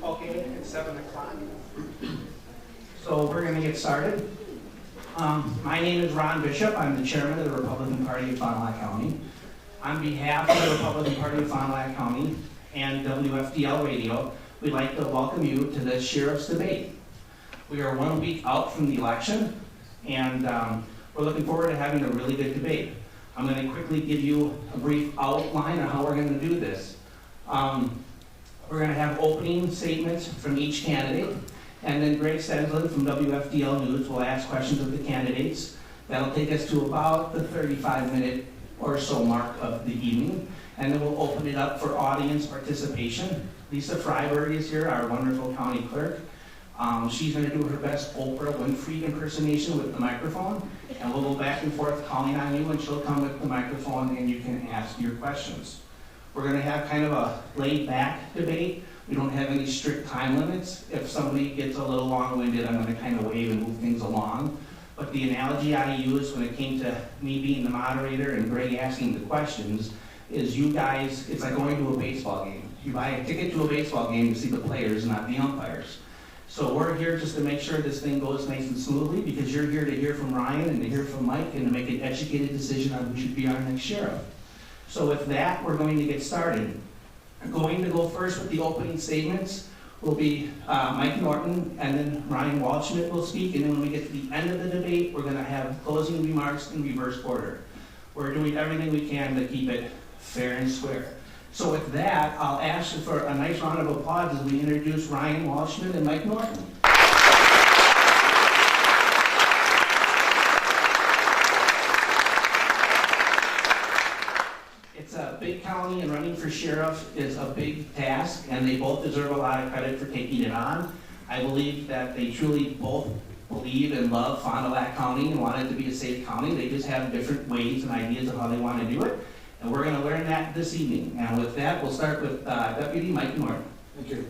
Okay, it's 7 o'clock. So we're going to get started. My name is Ron Bishop. I'm the chairman of the Republican Party of Fond du Lac County. On behalf of the Republican Party of Fond du Lac County and WFDL Radio, we'd like to welcome you to the Sheriff's Debate. We are 1 week out from the election, and we're looking forward to having a really good debate. I'm going to quickly give you a brief outline of how we're going to do this. We're going to have opening statements from each candidate, and then Greg Stensland from WFDL News will ask questions of the candidates. That'll take us to about the 35-minute or so mark of the evening, and then we'll open it up for audience participation. Lisa Freiberg is here, our wonderful county clerk. She's going to do her best Oprah Winfrey impersonation with the microphone, and we'll go back and forth calling on you, and she'll come with the microphone, and you can ask your questions. We're going to have kind of a laid-back debate. We don't have any strict time limits. If somebody gets a little long-winded, I'm going to kind of wave and move things along. But the analogy I used when it came to me being the moderator and Greg asking the questions is you guys, it's like going to a baseball game. You buy a ticket to a baseball game to see the players, not the umpires. So we're here just to make sure this thing goes nice and smoothly, because you're here to hear from Ryan and to hear from Mike and to make an educated decision on who should be our next sheriff. So with that, we're going to get started. I'm going to go first with the opening statements. Will be Mike Norton, and then Ryan Walsh will speak, and then when we get to the end of the debate, we're going to have closing remarks in reverse order. We're doing everything we can to keep it fair and square. So with that, I'll ask for a nice round of applause as we introduce Ryan Walsh and Mike Norton. It's a big county, and running for sheriff is a big task, and they both deserve a lot of credit for taking it on. I believe that they truly both believe and love Fond du Lac County and want it to be a safe county. They just have different ways and ideas of how they want to do it, and we're going to learn that this evening. And with that, we'll start with Deputy Mike Norton. Thank you.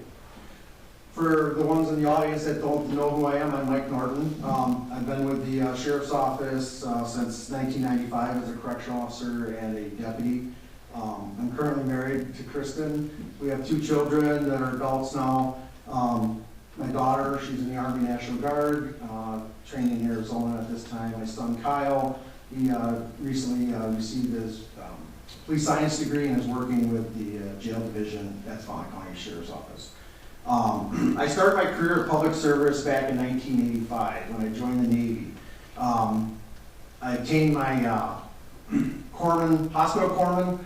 For the ones in the audience that don't know who I am, I'm Mike Norton. I've been with the Sheriff's Office since 1995 as a correctional officer and a deputy. I'm currently married to Kristen. We have 2 children that are adults now. My daughter, she's in the Army National Guard, training in Arizona at this time. My son Kyle, he recently received his police science degree and is working with the jail division at Fond du Lac County Sheriff's Office. I started my career in public service back in 1985 when I joined the Navy. I obtained my hospital corpsman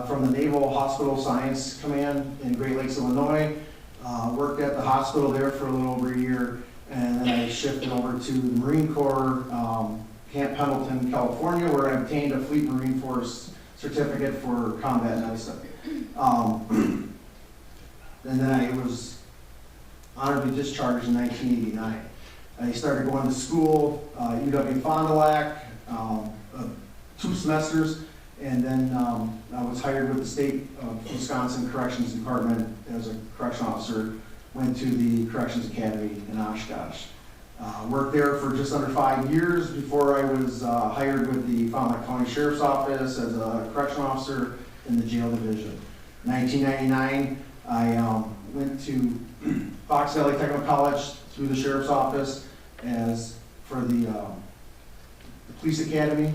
from the Naval Hospital Science Command in Great Lakes, Illinois. Worked at the hospital there for a little over a year, and then I shifted over to the Marine Corps, Camp Pendleton, California, where I obtained a Fleet Marine Force certificate for combat medicine. And then I was honorably discharged in 1989. I started going to school, UW Fond du Lac, 2 semesters, and then I was hired with the state of Wisconsin Corrections Department as a correctional officer. Went to the Corrections Academy in Oshkosh. Worked there for just under 5 years before I was hired with the Fond du Lac County Sheriff's Office as a correctional officer in the jail division. In 1999, I went to Fox Valley Technical College through the Sheriff's Office as for the Police Academy,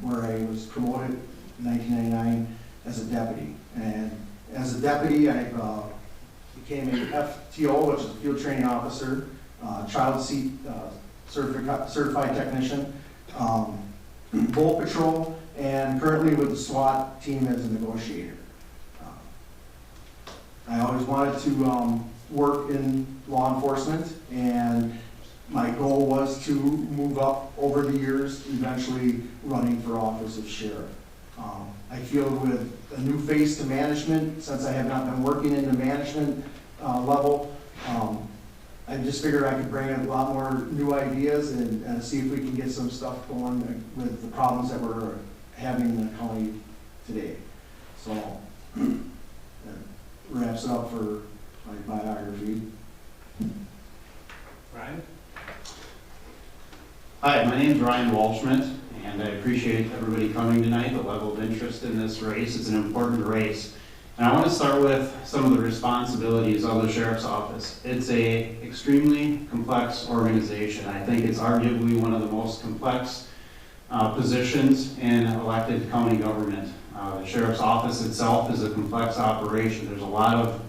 where I was promoted in 1999 as a deputy. And as a deputy, I became a FTO, which is a Field Training Officer, Child Seat Certified Technician, Bolt Patrol, and currently with the SWAT team as a negotiator. I always wanted to work in law enforcement, and my goal was to move up over the years, eventually running for office of sheriff. I feel with a new face to management, since I have not been working in the management level, I just figured I could bring in a lot more new ideas and see if we can get some stuff going with the problems that we're having in the county today. So that wraps it up for my biography. Ryan? Hi, my name is Ryan Walsh, and I appreciate everybody coming tonight, the level of interest in this race. It's an important race. And I want to start with some of the responsibilities of the Sheriff's Office. It's a extremely complex organization. I think it's arguably one of the most complex positions in elected county government. The Sheriff's Office itself is a complex operation. There's a lot of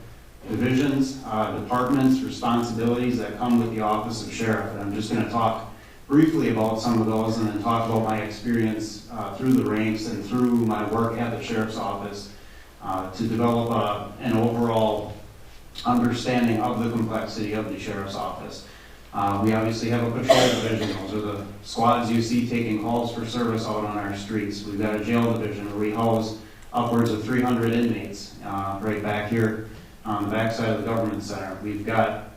divisions, departments, responsibilities that come with the office of sheriff. And I'm just going to talk briefly about some of those and then talk about my experience through the ranks and through my work at the Sheriff's Office to develop an overall understanding of the complexity of the Sheriff's Office. We obviously have a patrol division. Those are the squads you see taking calls for service out on our streets. We've got a jail division where we house upwards of 300 inmates right back here on the backside of the government center. We've got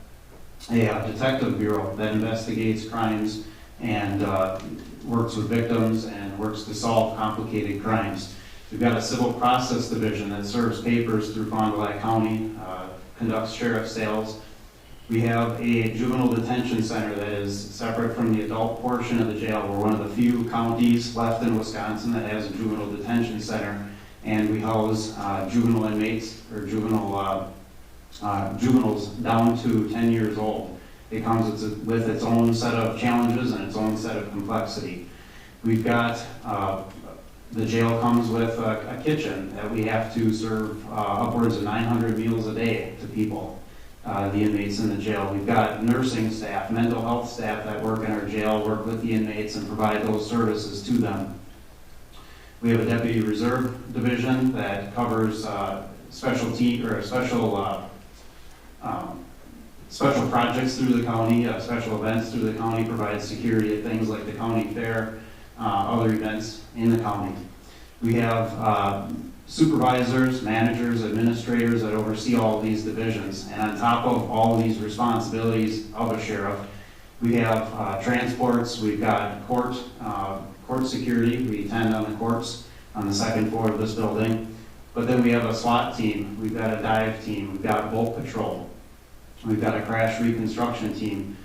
a detective bureau that investigates crimes and works with victims and works to solve complicated crimes. We've got a civil process division that serves papers through Fond du Lac County, conducts sheriff sales. We have a juvenile detention center that is separate from the adult portion of the jail. We're one of the few counties left in Wisconsin that has a juvenile detention center, and we house juvenile inmates or juveniles down to 10 years old. It comes with its own set of challenges and its own set of complexity. We've got the jail comes with a kitchen that we have to serve upwards of 900 meals a day to people, the inmates in the jail. We've got nursing staff, mental health staff that work in our jail, work with the inmates and provide those services to them. We have a deputy reserve division that covers special projects through the county, special events through the county, provides security at things like the county fair, other events in the county. We have supervisors, managers, administrators that oversee all of these divisions. And on top of all of these responsibilities of a sheriff, we have transports, we've got court security. We attend on the courts on the second floor of this building. But then we have a SWAT team, we've got a dive team, we've got boat patrol, we've got a crash reconstruction team.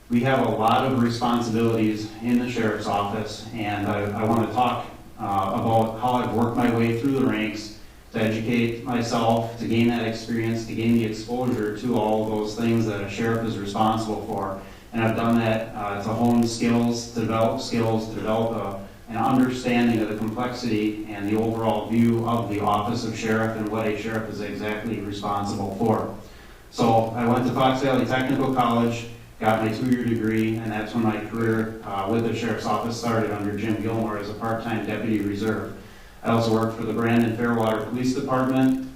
We have a lot of responsibilities in the Sheriff's Office, and I want to talk about how I've worked my way through the ranks to educate myself, to gain that experience, to gain the exposure to all of those things that a sheriff is responsible for. And I've done that to hone skills, to develop an understanding of the complexity and the overall view of the office of sheriff and what a sheriff is exactly responsible for. So I went to Fox Valley Technical College, got my 2-year degree, and that's when my career with the Sheriff's Office started under Jim Gilmore as a part-time deputy reserve. I also worked for the Brandon Fairwater Police Department.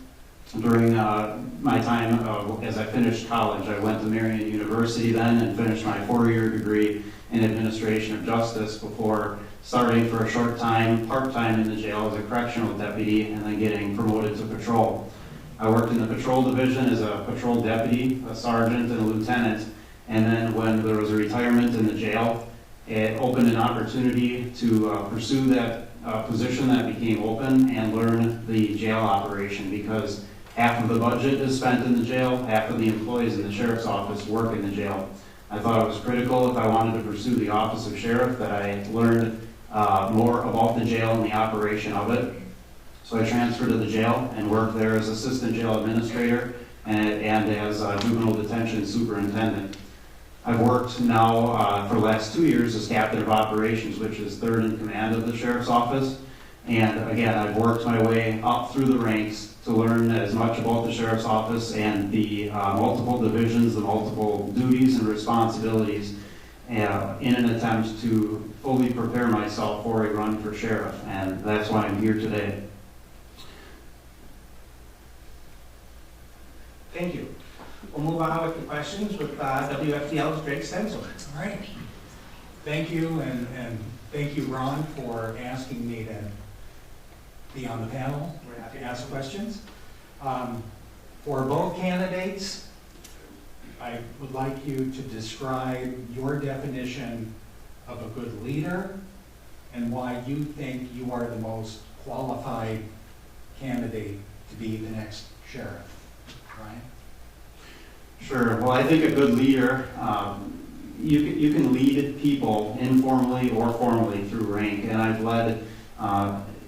During my time as I finished college, I went to Marion University then and finished my 4-year degree in administration of justice before starting for a short time, part-time in the jail as a correctional deputy and then getting promoted to patrol. I worked in the patrol division as a patrol deputy, a sergeant, and a lieutenant. And then when there was a retirement in the jail, it opened an opportunity to pursue that position that became open and learn the jail operation, because half of the budget is spent in the jail, half of the employees in the sheriff's office work in the jail. I thought it was critical if I wanted to pursue the office of sheriff that I learned more about the jail and the operation of it. So I transferred to the jail and worked there as assistant jail administrator and as juvenile detention superintendent. I've worked now for the last 2 years as captain of operations, which is third in command of the sheriff's office. And again, I've worked my way up through the ranks to learn as much about the sheriff's office and the multiple divisions, the multiple duties and responsibilities in an attempt to fully prepare myself for a run for sheriff. And that's why I'm here today. Thank you. We'll move on with the questions with WFDL's Greg Stenzel. All right. Thank you, and thank you, Ron, for asking me to be on the panel to ask questions. For both candidates, I would like you to describe your definition of a good leader and why you think you are the most qualified candidate to be the next sheriff. Ryan? Sure. Well, I think a good leader, you can lead people informally or formally through rank, and I've led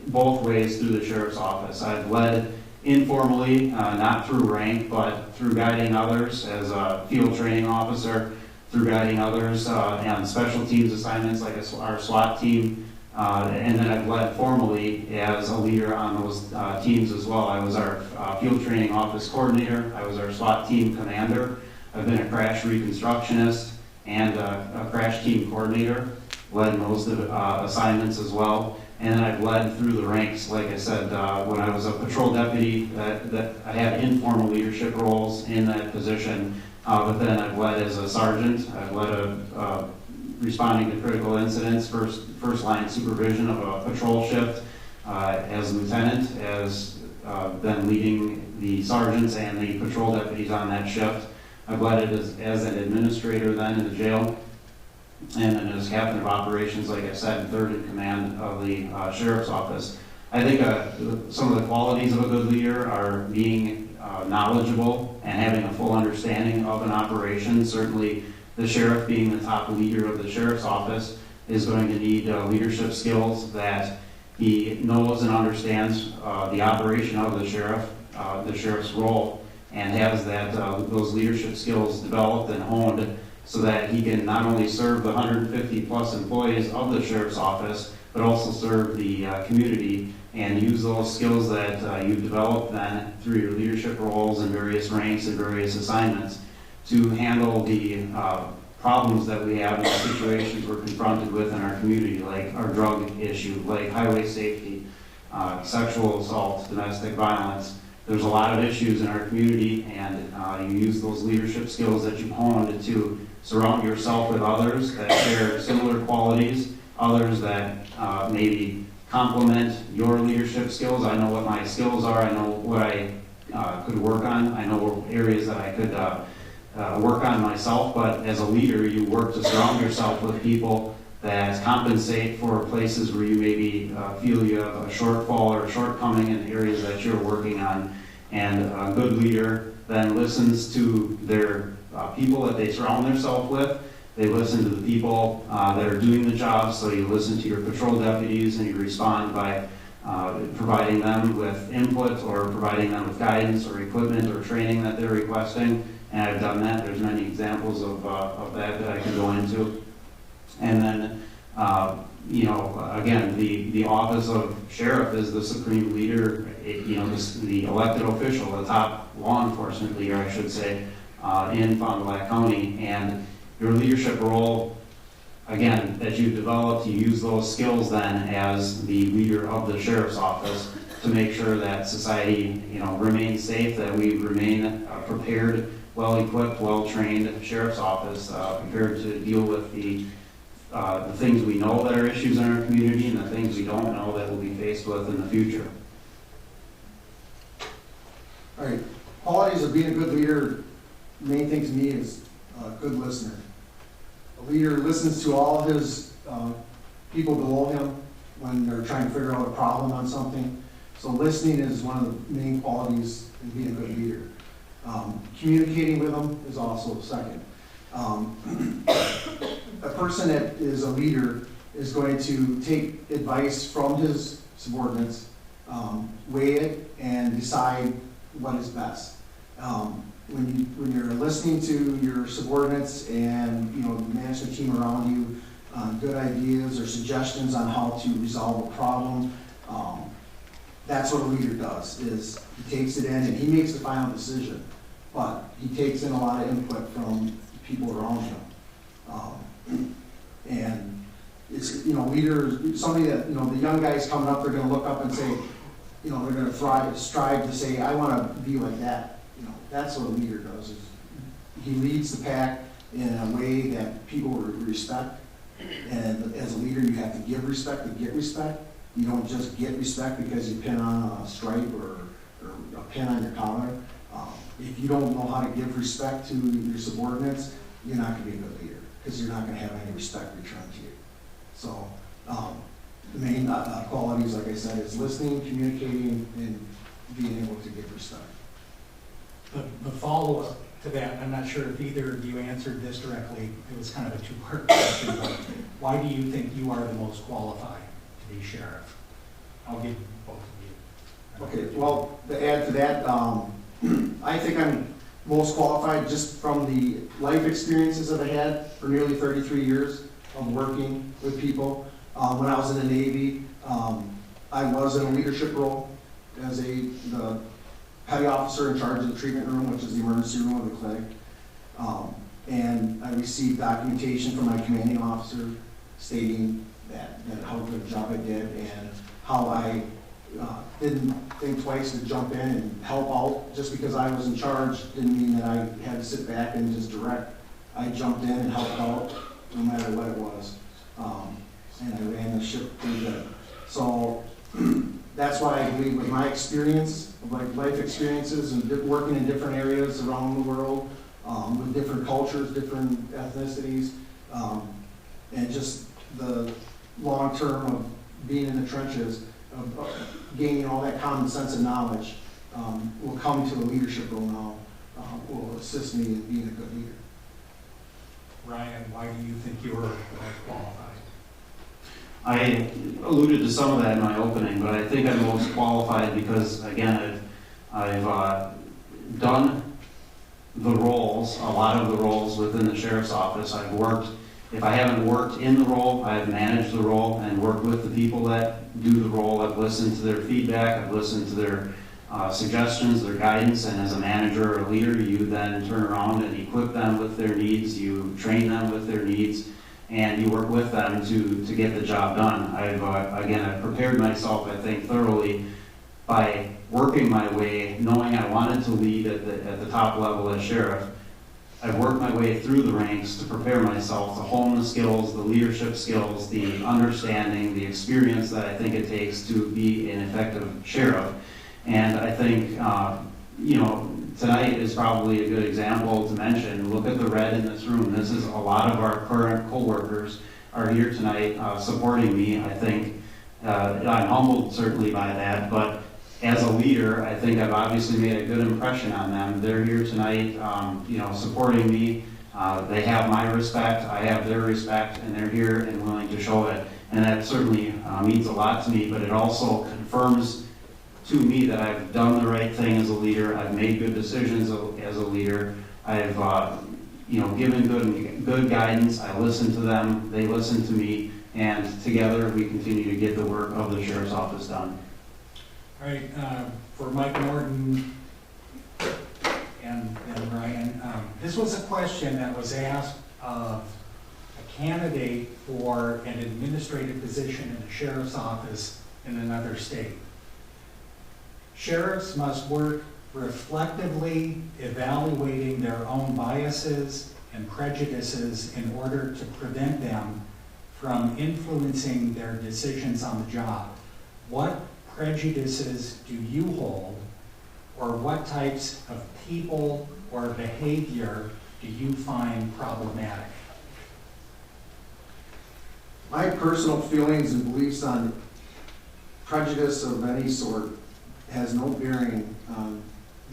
both ways through the sheriff's office. I've led informally, not through rank, but through guiding others as a field training officer, through guiding others on special teams assignments like our SWAT team, and then I've led formally as a leader on those teams as well. I was our field training office coordinator, I was our SWAT team commander, I've been a crash reconstructionist and a crash team coordinator, led those assignments as well. And then I've led through the ranks, like I said, when I was a patrol deputy, that I had informal leadership roles in that position, but then I've led as a sergeant, I've led responding to critical incidents, first line supervision of a patrol shift, as lieutenant, as then leading the sergeants and the patrol deputies on that shift. I've led it as an administrator then in the jail, and then as captain of operations, like I said, third in command of the sheriff's office. I think some of the qualities of a good leader are being knowledgeable and having a full understanding of an operation. Certainly the sheriff, being the top leader of the sheriff's office, is going to need leadership skills that he knows and understands the operation of the sheriff's role, and has those leadership skills developed and honed so that he can not only serve the 150 plus employees of the sheriff's office, but also serve the community and use those skills that you've developed then through your leadership roles and various ranks and various assignments to handle the problems that we have and the situations we're confronted with in our community, like our drug issue, like highway safety, sexual assault, domestic violence. There's a lot of issues in our community, and you use those leadership skills that you've honed to surround yourself with others that share similar qualities, others that maybe complement your leadership skills. I know what my skills are. I know what I could work on. I know areas that I could work on myself, but as a leader, you work to surround yourself with people that compensate for places where you maybe feel you have a shortfall or a shortcoming in areas that you're working on. And a good leader then listens to their people that they surround themselves with. They listen to the people that are doing the job, so you listen to your patrol deputies and you respond by providing them with input or providing them with guidance or equipment or training that they're requesting. And I've done that. There's many examples of that I can go into. And then, again, the office of sheriff is the supreme leader, the elected official, the top law enforcement leader, I should say, in Fond du Lac County. And your leadership role, again, that you developed, you use those skills then as the leader of the sheriff's office to make sure that society, remains safe, that we remain prepared, well-equipped, well-trained sheriff's office, prepared to deal with the things we know that are issues in our community and the things we don't know that we'll be faced with in the future. All right, qualities of being a good leader, the main thing to me is a good listener. A leader listens to all his people below him when they're trying to figure out a problem on something. So listening is one of the main qualities in being a good leader. Communicating with them is also second. A person that is a leader is going to take advice from his subordinates, weigh it, and decide what is best. When you're listening to your subordinates and the management team around you, good ideas or suggestions on how to resolve a problem, that's what a leader does. Is he takes it in and he makes the final decision, but he takes in a lot of input from people around him. And it's, leaders, somebody that, the young guys coming up, they're going to look up and say, they're going to strive to say, I want to be like that. That's what a leader does. Is he leads the pack in a way that people respect. And as a leader, you have to give respect to get respect. You don't just get respect because you pin on a stripe or a pin on your collar. If you don't know how to give respect to your subordinates, you're not going to be a good leader because you're not going to have any respect returned to you. So the main qualities, like I said, is listening, communicating, and being able to give respect. The follow-up to that, I'm not sure if either of you answered this directly. It was kind of a two-part question, but why do you think you are the most qualified to be sheriff? I'll give both of you. Okay, well, to add to that, I think I'm most qualified just from the life experiences that I had for nearly 33 years of working with people. When I was in the Navy, I was in a leadership role as the petty officer in charge of the treatment room, which is the emergency room of the clinic. And I received documentation from my commanding officer stating that how good a job I did and how I didn't think twice to jump in and help out. Just because I was in charge didn't mean that I had to sit back and just direct. I jumped in and helped out no matter what it was. And I ran the ship pretty good. So that's why I believe with my experience, like life experiences and working in different areas around the world, with different cultures, different ethnicities, and just the long term of being in the trenches, of gaining all that common sense and knowledge, will come to a leadership role now, will assist me in being a good leader. Ryan, why do you think you were most qualified? I alluded to some of that in my opening, but I think I'm most qualified because, again, I've done the roles, a lot of the roles within the sheriff's office. I've worked, if I haven't worked in the role, I've managed the role and worked with the people that do the role. I've listened to their feedback, I've listened to their suggestions, their guidance, and as a manager or a leader, you then turn around and equip them with their needs, you train them with their needs, and you work with them to get the job done. I've prepared myself, I think, thoroughly by working my way, knowing I wanted to lead at the top level as sheriff. I've worked my way through the ranks to prepare myself to hone the skills, the leadership skills, the understanding, the experience that I think it takes to be an effective sheriff. And I think, tonight is probably a good example to mention. Look at the red in this room. This is a lot of our current co-workers are here tonight supporting me. I think I'm humbled certainly by that, but as a leader, I think I've obviously made a good impression on them. They're here tonight, supporting me. They have my respect, I have their respect, and they're here and willing to show it. And that certainly means a lot to me, but it also confirms to me that I've done the right thing as a leader. I've made good decisions as a leader. I've given good guidance. I listen to them, they listen to me, and together we continue to get the work of the sheriff's office done. All right, for Mike Norton and Ryan, this was a question that was asked of a candidate for an administrative position in the sheriff's office in another state. Sheriffs must work reflectively, evaluating their own biases and prejudices in order to prevent them from influencing their decisions on the job. What prejudices do you hold, or what types of people or behavior do you find problematic? My personal feelings and beliefs on prejudice of any sort has no bearing on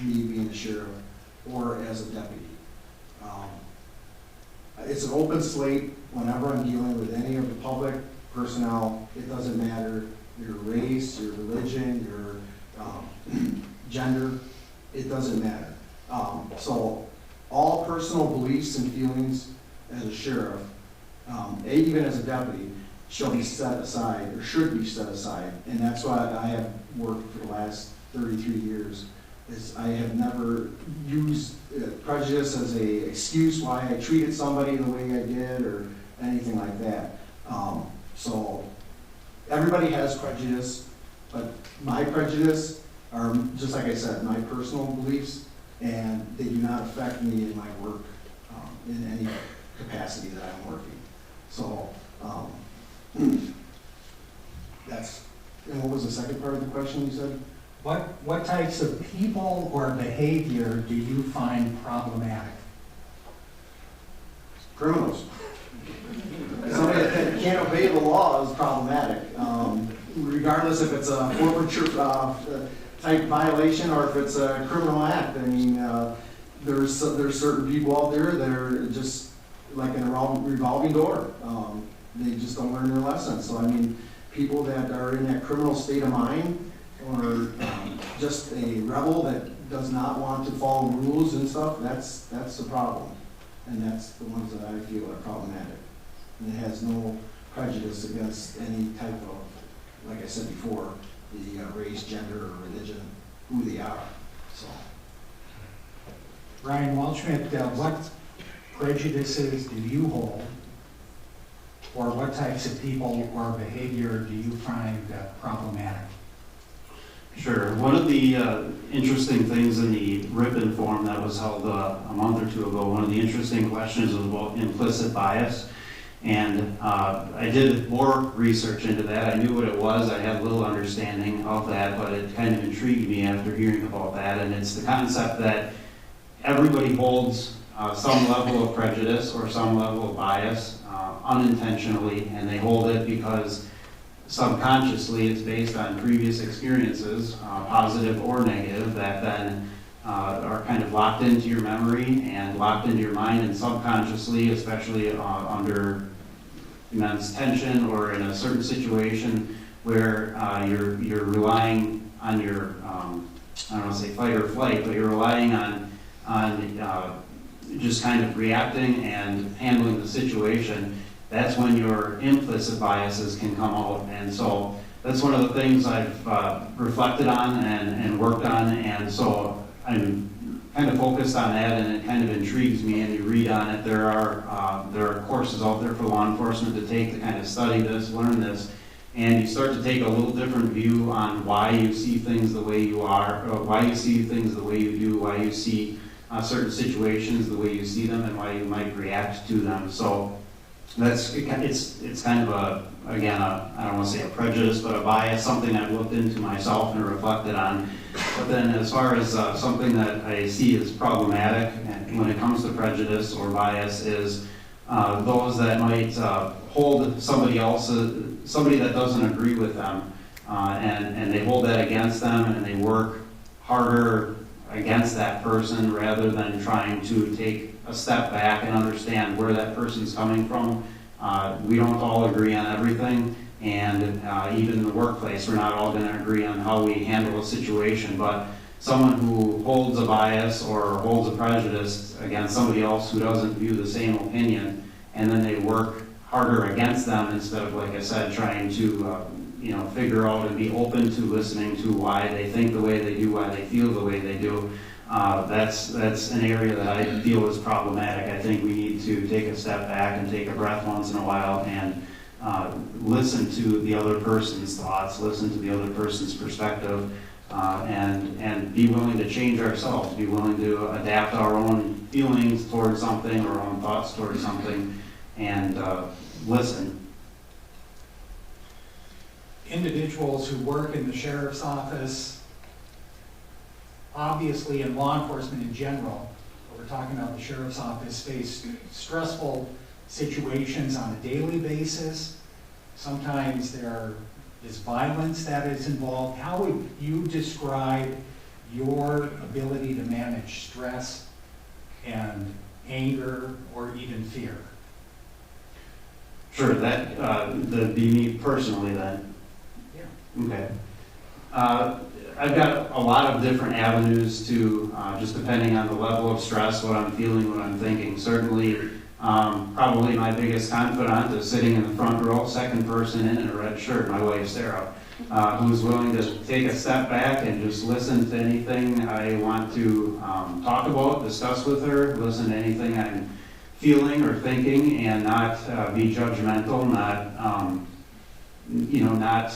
me being a sheriff or as a deputy. It's an open slate whenever I'm dealing with any of the public personnel. It doesn't matter your race, your religion, your gender, it doesn't matter. So all personal beliefs and feelings as a sheriff, even as a deputy, shall be set aside, or should be set aside. And that's why I have worked for the last 33 years. I have never used prejudice as a excuse why I treated somebody the way I did or anything like that. So everybody has prejudice, but my prejudice are, just like I said, my personal beliefs, and they do not affect me in my work in any capacity that I'm working. So that's, and what was the second part of the question you said? What types of people or behavior do you find problematic? Criminals. Somebody that can't obey the law is problematic, regardless if it's a forfeiture type violation or if it's a criminal act. I mean, there's certain people out there that are just like in a revolving door. They just don't learn their lessons. So I mean, people that are in that criminal state of mind just a rebel that does not want to follow rules and stuff, that's the problem. And that's the ones that I feel are problematic. And it has no prejudice against any type of, like I said before, the race, gender, or religion, who they are, so. Ryan Walshmidt, what prejudices do you hold, or what types of people or behavior do you find problematic? Sure. One of the interesting things in the Ripon Forum that was held a month or two ago, one of the interesting questions was about implicit bias. And I did more research into that. I knew what it was. I had little understanding of that, but it kind of intrigued me after hearing about that. And it's the concept that everybody holds some level of prejudice or some level of bias unintentionally, and they hold it because subconsciously it's based on previous experiences, positive or negative, that then are kind of locked into your memory and locked into your mind, and subconsciously, especially under immense tension or in a certain situation where you're relying on your, I don't want to say fight or flight, but you're relying on just kind of reacting and handling the situation. That's when your implicit biases can come out. And so that's one of the things I've reflected on and worked on. And so I'm kind of focused on that, and it kind of intrigues me, and you read on it. There are courses out there for law enforcement to take to kind of study this, learn this, and you start to take a little different view on why you see things the way you are, or why you see things the way you do, why you see certain situations the way you see them, and why you might react to them. So it's kind of I don't want to say a prejudice, but a bias, something I've looked into myself and reflected on. But then as far as something that I see as problematic when it comes to prejudice or bias is those that might hold somebody else, somebody that doesn't agree with them, and they hold that against them, and they work harder against that person rather than trying to take a step back and understand where that person's coming from. We don't all agree on everything, and even in the workplace, we're not all going to agree on how we handle a situation, but someone who holds a bias or holds a prejudice against somebody else who doesn't view the same opinion, and then they work harder against them instead of, like I said, trying to figure out and be open to listening to why they think the way they do, why they feel the way they do. That's an area that I feel is problematic. I think we need to take a step back and take a breath once in a while and listen to the other person's thoughts, listen to the other person's perspective, and be willing to change ourselves, be willing to adapt our own feelings towards something, our own thoughts towards something, and listen. Individuals who work in the sheriff's office, obviously in law enforcement in general, but we're talking about the sheriff's office, face stressful situations on a daily basis. Sometimes there is violence that is involved. How would you describe your ability to manage stress and anger or even fear? Sure, that'd be me personally then. Okay. I've got a lot of different avenues to, just depending on the level of stress, what I'm feeling, what I'm thinking. Certainly, probably my biggest confidant is sitting in the front row, second person in a red shirt, my wife Sarah, who's willing to take a step back and just listen to anything I want to talk about, discuss with her, listen to anything I'm feeling or thinking, and not be judgmental, not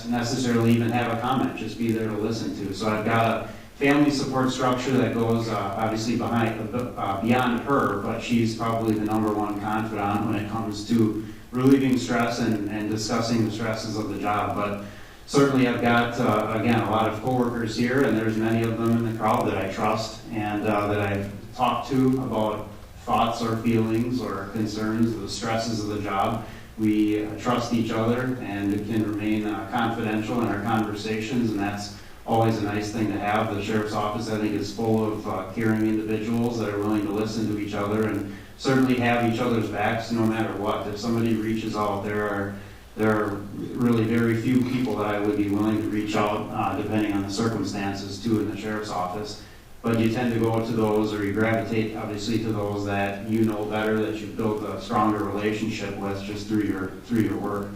necessarily even have a comment, just be there to listen to. So I've got a family support structure that goes obviously beyond her, but she's probably the number one confidant when it comes to relieving stress and discussing the stresses of the job. But certainly I've got, again, a lot of coworkers here, and there's many of them in the crowd that I trust and that I've talked to about thoughts or feelings or concerns, the stresses of the job. We trust each other and can remain confidential in our conversations, and that's always a nice thing to have. The sheriff's office, I think, is full of caring individuals that are willing to listen to each other and certainly have each other's backs no matter what. If somebody reaches out, there are there are really very few people that I would be willing to reach out, depending on the circumstances, to in the sheriff's office. But you tend to go to those, or you gravitate obviously to those that you know better, that you've built a stronger relationship with just through your work.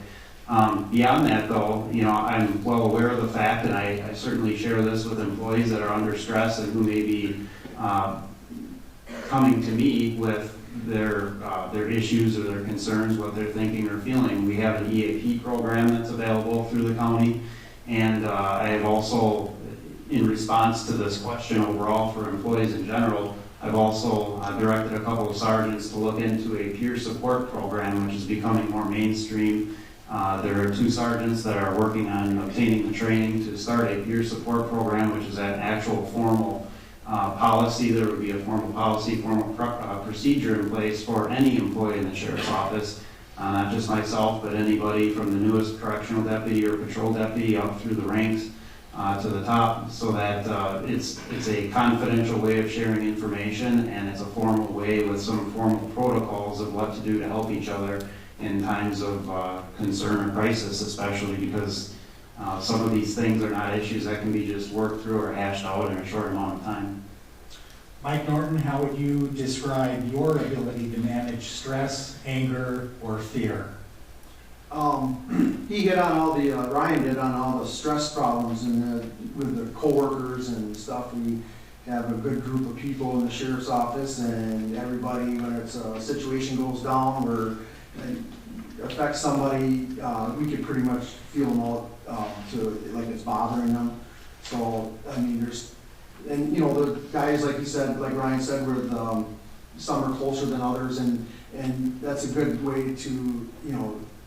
Beyond that, though, I'm well aware of the fact, and I certainly share this with employees that are under stress and who may be coming to me with their issues or their concerns, what they're thinking or feeling. We have an EAP program that's available through the county, and I have also, in response to this question overall for employees in general, I've also directed a couple of sergeants to look into a peer support program, which is becoming more mainstream. There are 2 sergeants that are working on obtaining the training to start a peer support program, which is an actual formal policy. There would be a formal policy, formal procedure in place for any employee in the sheriff's office, not just myself, but anybody from the newest correctional deputy or patrol deputy up through the ranks to the top, so that it's a confidential way of sharing information, and it's a formal way with some formal protocols of what to do to help each other in times of concern or crisis, especially because some of these things are not issues that can be just worked through or hashed out in a short amount of time. Mike Norton, how would you describe your ability to manage stress, anger, or fear? He hit on all the, Ryan hit on all the stress problems and with the coworkers and stuff. We have a good group of people in the sheriff's office, and everybody, when it's a situation goes down or affects somebody, we can pretty much feel them out like it's bothering them. So, I mean, and the guys, like you said, like Ryan said, some are closer than others, and that's a good way to,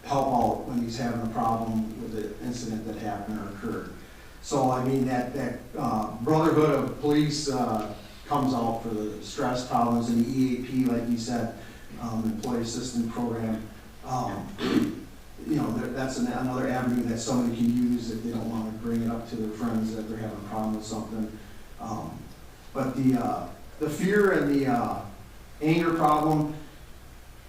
help out when he's having a problem with the incident that happened or occurred. So, I mean, that brotherhood of police comes out for the stress problems, and the EAP, like you said, Employee Assistance Program. That's another avenue that somebody can use if they don't want to bring it up to their friends that they're having a problem with something. But the fear and the anger problem,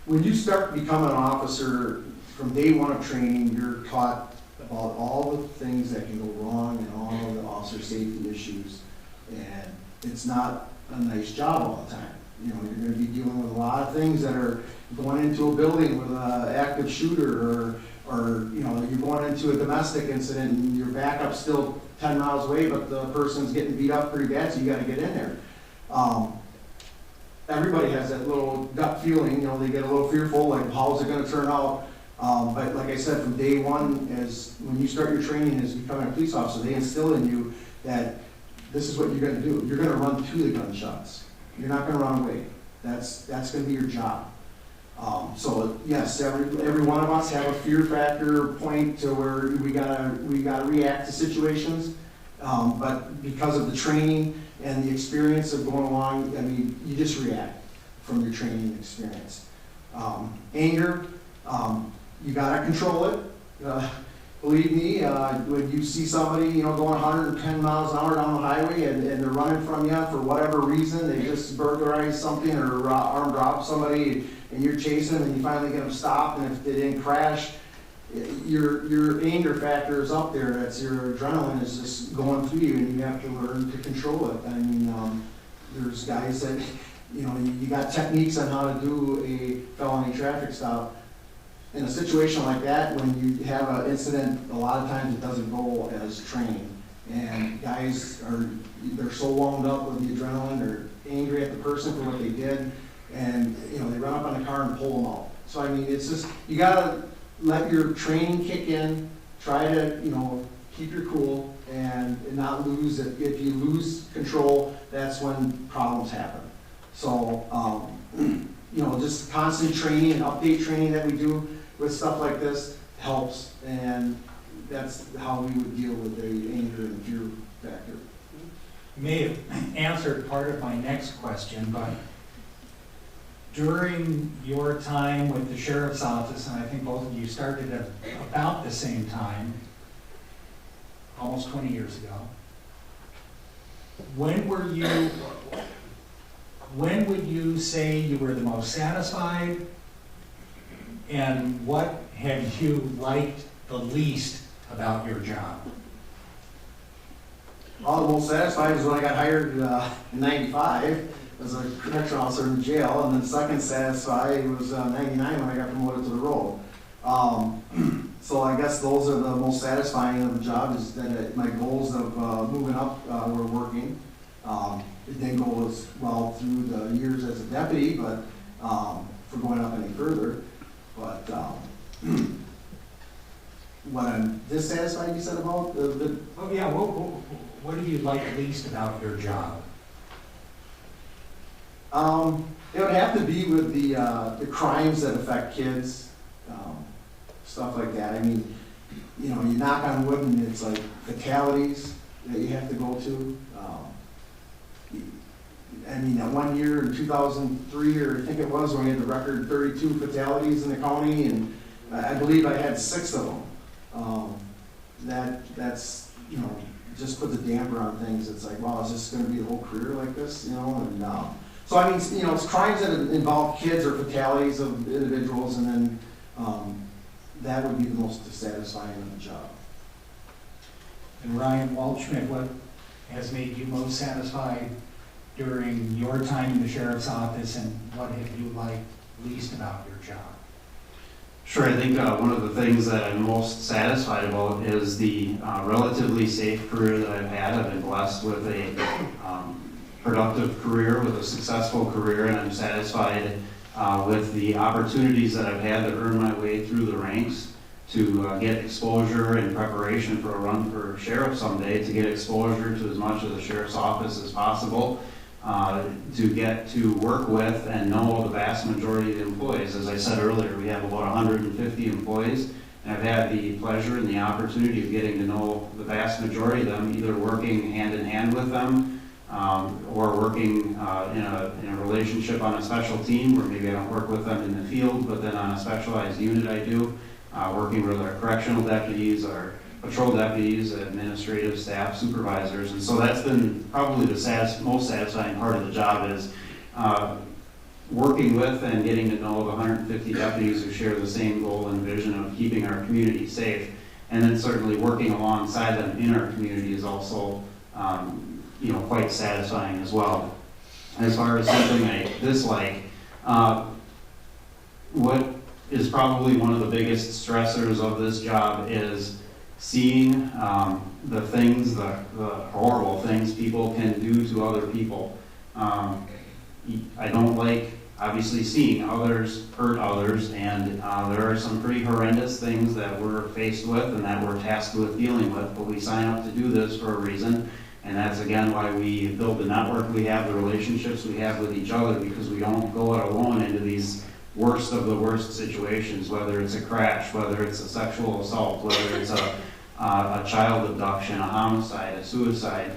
when you start becoming an officer, from day 1 of training, you're taught about all the things that can go wrong and all of the officer safety issues. And it's not a nice job all the time. You're going to be dealing with a lot of things that are going into a building with an active shooter, or you're going into a domestic incident and your backup's still 10 miles away, but the person's getting beat up pretty bad, so you got to get in there. Everybody has that little gut feeling, they get a little fearful, like how's it going to turn out? But like I said, from day 1, when you start your training as becoming a police officer, they instill in you that this is what you're going to do. You're going to run to the gunshots. You're not going to run away. That's going to be your job. So yes, every one of us have a fear factor point to where we gotta react to situations. But because of the training and the experience of going along, I mean, you just react from your training experience. Anger, you gotta control it. Believe me, when you see somebody, going 110 miles an hour down the highway and they're running from you for whatever reason, they just burglarized something or armed robbed somebody, and you're chasing them and you finally get them stopped, and if they didn't crash, your anger factor is up there. That's your adrenaline is just going through you, and you have to learn to control it. I mean, there's guys that, you got techniques on how to do a felony traffic stop. In a situation like that, when you have an incident, a lot of times it doesn't go as trained. And guys they're so wound up with the adrenaline, they're angry at the person for what they did, and they run up on the car and pull them out. So I mean, it's just, you gotta let your training kick in, try to, keep your cool and not lose it. If you lose control, that's when problems happen. So, just constant training and update training that we do with stuff like this helps, and that's how we would deal with the anger and fear factor. You may have answered part of my next question, but during your time with the sheriff's office, and I think both of you started at about the same time, almost 20 years ago, when would you say you were the most satisfied, And what have you liked the least about your job? All the most satisfied was when I got hired in '95 as a correctional officer in the jail, and then second satisfied was '99 when I got promoted to the role. So I guess those are the most satisfying of the job, is that my goals of moving up were working. It didn't go as well through the years as a deputy, but for going up any further. But what I'm dissatisfied, you said about the Oh, yeah, what do you like least about your job? it would have to be with the crimes that affect kids, stuff like that. I mean, you know, you knock on wood and it's like fatalities that you have to go to. I mean, that one year in 2003, or I think it was, when we had the record 32 fatalities in the county, and I believe I had 6 of them. That's, you know, just puts a damper on things. It's like, wow, is this going to be a whole career like this, you know? And so, I mean, you know, it's crimes that involve kids or fatalities of individuals, and then that would be the most dissatisfying of the job. And Ryan Walsh, what has made you most satisfied during your time in the sheriff's office, and what have you liked least about your job? Sure, I think one of the things that I'm most satisfied about is the relatively safe career that I've had. I've been blessed with a productive career, with a successful career, and I'm satisfied with the opportunities that I've had to earn my way through the ranks, to get exposure in preparation for a run for sheriff someday, to get exposure to as much of the sheriff's office as possible, to get to work with and know the vast majority of the employees. As I said earlier, we have about 150 employees, and I've had the pleasure and the opportunity of getting to know the vast majority of them, either working hand in hand with them, or working in a relationship on a special team where maybe I don't work with them in the field, but then on a specialized unit I do, working with our correctional deputies, our patrol deputies, administrative staff, supervisors. And so that's been probably the most satisfying part of the job, is working with and getting to know the 150 deputies who share the same goal and vision of keeping our community safe. And then certainly working alongside them in our community is also you know, quite satisfying as well. As far as something I dislike, what is probably one of the biggest stressors of this job is seeing the things, the horrible things people can do to other people. I don't like, obviously, seeing others hurt others, and there are some pretty horrendous things that we're faced with and that we're tasked with dealing with, but we sign up to do this for a reason. And that's, again, why we build the network we have, the relationships we have with each other, because we don't go it alone into these worst of the worst situations, whether it's a crash, whether it's a sexual assault, whether it's a child abduction, a homicide, a suicide.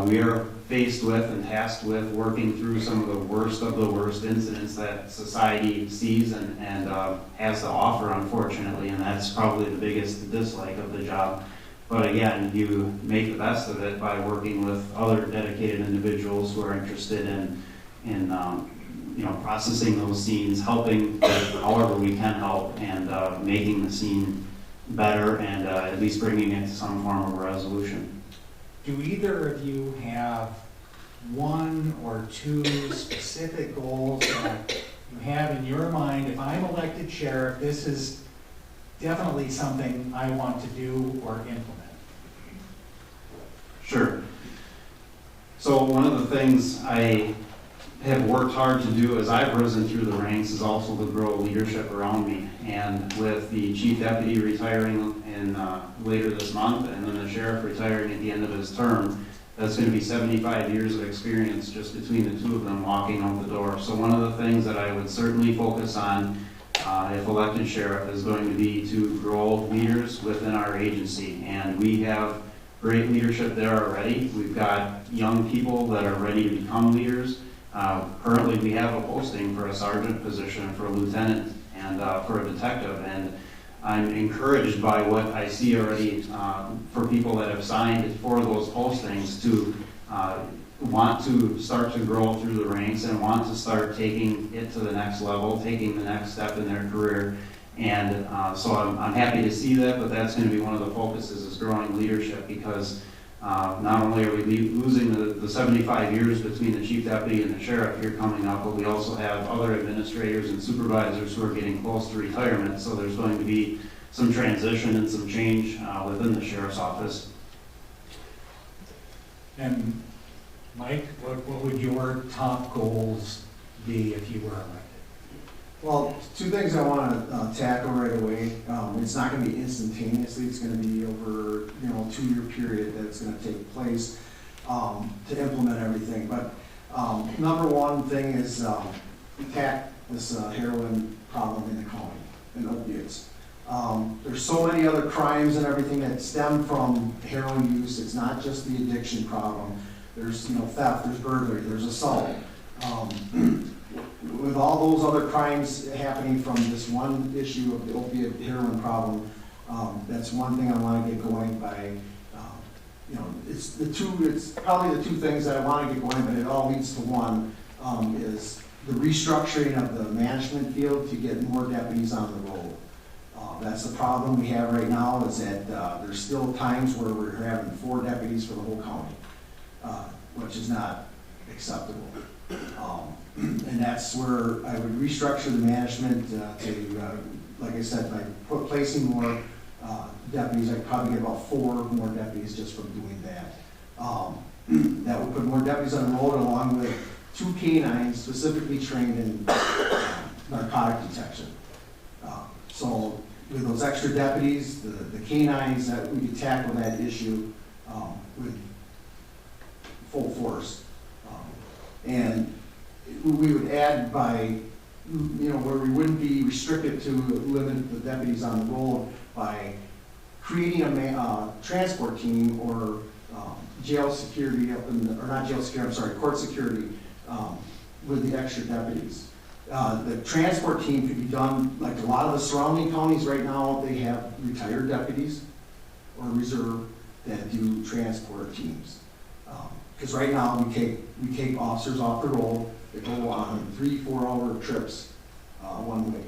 We are faced with and tasked with working through some of the worst incidents that society sees and has to offer, unfortunately, and that's probably the biggest dislike of the job. But again, you make the best of it by working with other dedicated individuals who are interested in you know, processing those scenes, helping however we can help, and making the scene better, and at least bringing it to some form of resolution. Do either of you have one or two specific goals that you have in your mind? If I'm elected sheriff, this is definitely something I want to do or implement. Sure. So one of the things I have worked hard to do as I've risen through the ranks is also to grow leadership around me. And with the chief deputy retiring in later this month, and then the sheriff retiring at the end of his term, that's going to be 75 years of experience just between the two of them walking out the door. So one of the things that I would certainly focus on if elected sheriff is going to be to grow leaders within our agency. And we have great leadership there already. We've got young people that are ready to become leaders. Currently, we have a posting for a sergeant position, for a lieutenant, and for a detective, and I'm encouraged by what I see already for people that have signed for those postings to want to start to grow through the ranks and want to start taking it to the next level, taking the next step in their career. And so I'm happy to see that, but that's going to be one of the focuses is growing leadership, because not only are we losing the 75 years between the chief deputy and the sheriff here coming up, but we also have other administrators and supervisors who are getting close to retirement. So there's going to be some transition and some change within the sheriff's office. And Mike, what would your top goals be if you were elected? Well, two things I want to tackle right away. It's not going to be instantaneously. It's going to be over, a 2-year period that it's going to take place to implement everything. But number one thing is attack this heroin problem in the county and opiates. There's so many other crimes and everything that stem from heroin use. It's not just the addiction problem. There's theft, there's burglary, there's assault. With all those other crimes happening from this one issue of the opiate heroin problem, that's one thing I want to get going by. It's probably the two things that I want to get going, but it all leads to one, is the restructuring of the management field to get more deputies on the road. That's the problem we have right now, is that there's still times where we're having 4 deputies for the whole county, which is not acceptable. And that's where I would restructure the management to, like I said, by placing more deputies. I'd probably get about 4 more deputies just from doing that. That would put more deputies on the road, along with 2 canines specifically trained in narcotic detection. So with those extra deputies, the canines, that we could tackle that issue with full force. And we would add by, where we wouldn't be restricted to limit the deputies on the road by creating a transport team or jail security up in or not jail security, I'm sorry, court security with the extra deputies. The transport team could be done, like a lot of the surrounding counties right now, they have retired deputies or reserve that do transport teams. Because right now we take officers off the road that go on 3-4 hour trips one way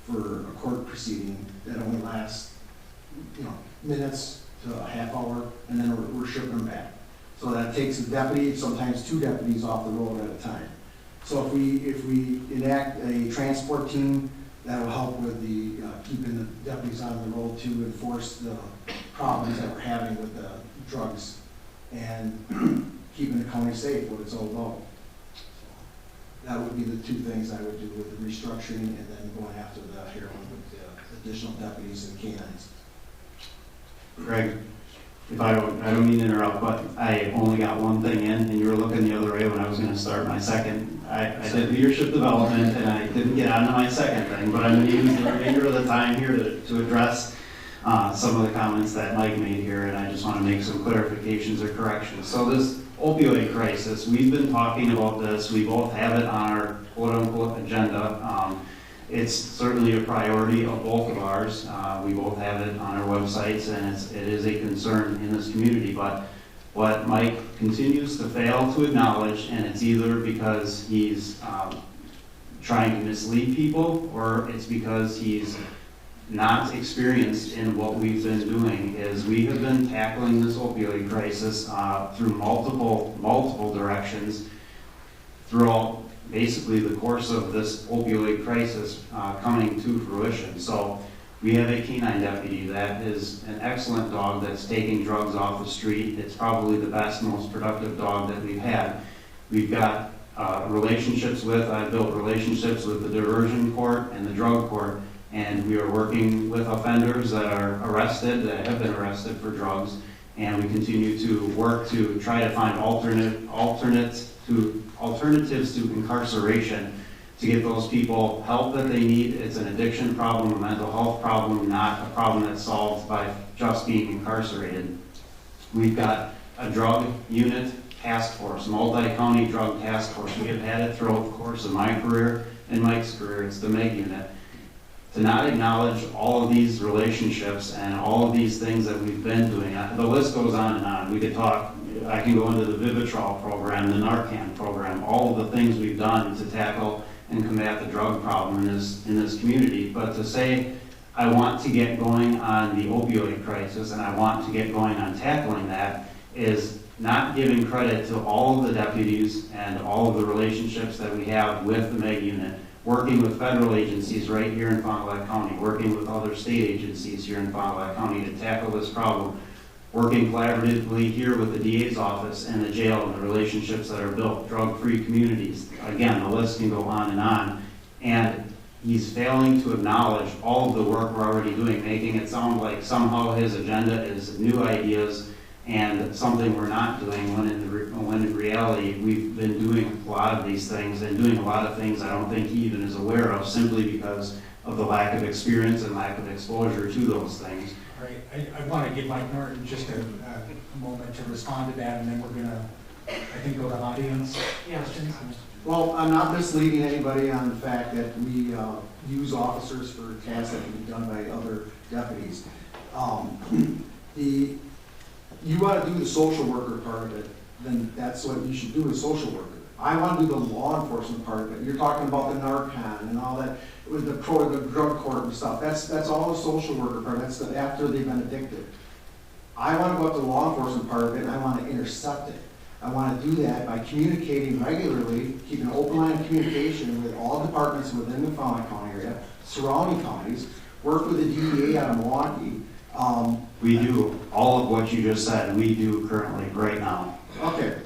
for a court proceeding that only lasts minutes to a half hour, and then we're shipping them back. So that takes a deputy, sometimes 2 deputies off the road at a time. So if we enact a transport team, that will help with the keeping the deputies on the road to enforce the problems that we're having with the drugs and keeping the county safe, what it's all about. So that would be the 2 things I would do with the restructuring, and then going after the heroin with the additional deputies and canines. Greg, if I don't mean to interrupt, but I only got one thing in, and you were looking the other way when I was going to start my second. I did leadership development, and I didn't get on to my second thing, but I'm going to use the remainder of the time here to address some of the comments that Mike made here, and I just want to make some clarifications or corrections. So this opioid crisis, we've been talking about this. We both have it on our quote-unquote agenda. It's certainly a priority of both of ours. We both have it on our websites, and it is a concern in this community. But what Mike continues to fail to acknowledge, and it's either because he's trying to mislead people, or it's because he's not experienced in what we've been doing, is we have been tackling this opioid crisis through multiple directions throughout basically the course of this opioid crisis coming to fruition. So we have a canine deputy that is an excellent dog that's taking drugs off the street. It's probably the best, most productive dog that we've had. We've got I've built relationships with the diversion court and the drug court, and we are working with offenders that have been arrested for drugs, and we continue to work to try to find alternatives to incarceration to get those people help that they need. It's an addiction problem, a mental health problem, not a problem that's solved by just being incarcerated. We've got a drug unit task force, multi-county drug task force. We have had it throughout the course of my career and Mike's career. It's the MEG unit. To not acknowledge all of these relationships and all of these things that we've been doing, the list goes on and on. We could talk I can go into the Vivitrol program, the Narcan program, all of the things we've done to tackle and combat the drug problem in this community. But to say I want to get going on the opioid crisis and I want to get going on tackling that is not giving credit to all of the deputies and all of the relationships that we have with the MEG unit, working with federal agencies right here in Fond du Lac County, working with other state agencies here in Fond du Lac County to tackle this problem, working collaboratively here with the DA's office and the jail and the relationships that are built, drug-free communities. Again, the list can go on and on. And he's failing to acknowledge all of the work we're already doing, making it sound like somehow his agenda is new ideas and something we're not doing, when in reality we've been doing a lot of these things and doing a lot of things I don't think he even is aware of, simply because of the lack of experience and lack of exposure to those things. All right, I want to give Mike Norton just a moment to respond to that, and then we're going to, I think, go to audience questions. Well, I'm not misleading anybody on the fact that we use officers for tasks that can be done by other deputies. You want to do the social worker part of it, then that's what you should do as social worker. I want to do the law enforcement part of it. You're talking about the Narcan and all that, with the drug court and stuff. That's all the social worker part. That's after they've been addicted. I want to go up to the law enforcement part of it, and I want to intercept it. I want to do that by communicating regularly, keeping an open line of communication with all departments within the Fond du Lac County area, surrounding counties, work with the DEA out of Milwaukee. We do all of what you just said, we do currently, right now. Okay.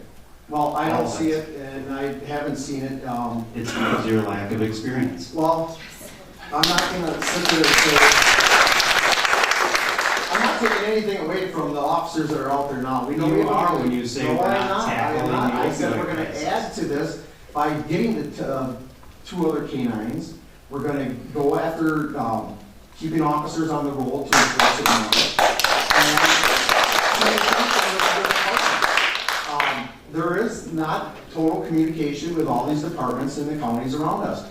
Well, I don't see it, and I haven't seen it. It's because of your lack of experience. Well, I'm not going to sit there and say, I'm not taking anything away from the officers that are out there now. We know You are when you say we're not tackling the I said we're opioid going to crisis. add to this by getting the 2 other canines. We're going to go after keeping officers on the roll to enforce it more. There is not total communication with all these departments in the counties around us.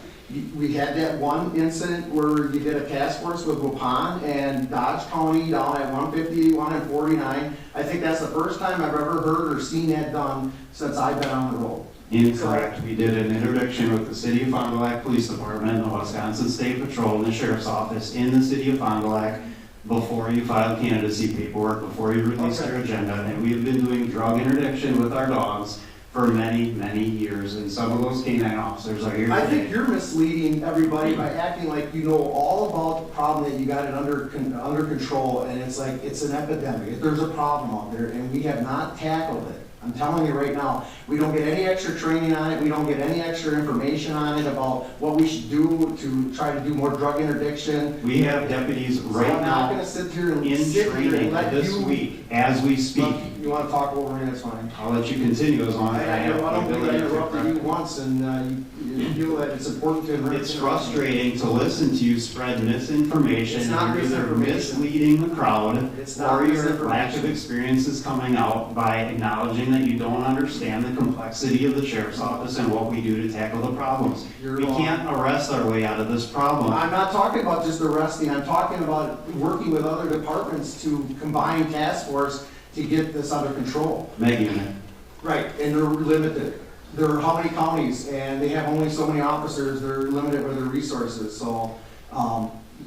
We had that one incident where you did a task force with Waupun and Dodge County down at 151 and 49. I think that's the first time I've ever heard or seen that done since I've been on the road. Incorrect. We did an interdiction with the City of Fond du Lac Police Department, the Wisconsin State Patrol, and the Sheriff's Office in the City of Fond du Lac before you filed candidacy paperwork, before you released your agenda. And we have been doing drug interdiction with our dogs for many, many years. And some of those canine officers are here I today. think you're misleading everybody by acting like you know all about the problem, that you got it under control, and it's like it's an epidemic. There's a problem out there, and we have not tackled it. I'm telling you right now, we don't get any extra training on it. We don't get any extra information on it about what we should do to try to do more drug interdiction. We have deputies right I'm not now going to sit here and in sit here training and let this you. week as we speak. Look, you want to talk over me? That's fine. I'll let you continue as long as I have the I ability to interrupted you correct. once, and you feel that it's important to. It's frustrating to listen to you spread misinformation. It's not You're either misinformation. misleading the crowd, It's not or your misinformation. lack of experience is coming out by acknowledging that you don't understand the complexity of the Sheriff's Office and what we do to tackle the problems. You're We wrong. can't arrest our way out of this problem. I'm not talking about just arresting, I'm talking about working with other departments to combine task force to get this under control. MEG unit. Right, and they're limited. There are how many counties, and they have only so many officers, they're limited with their resources, so,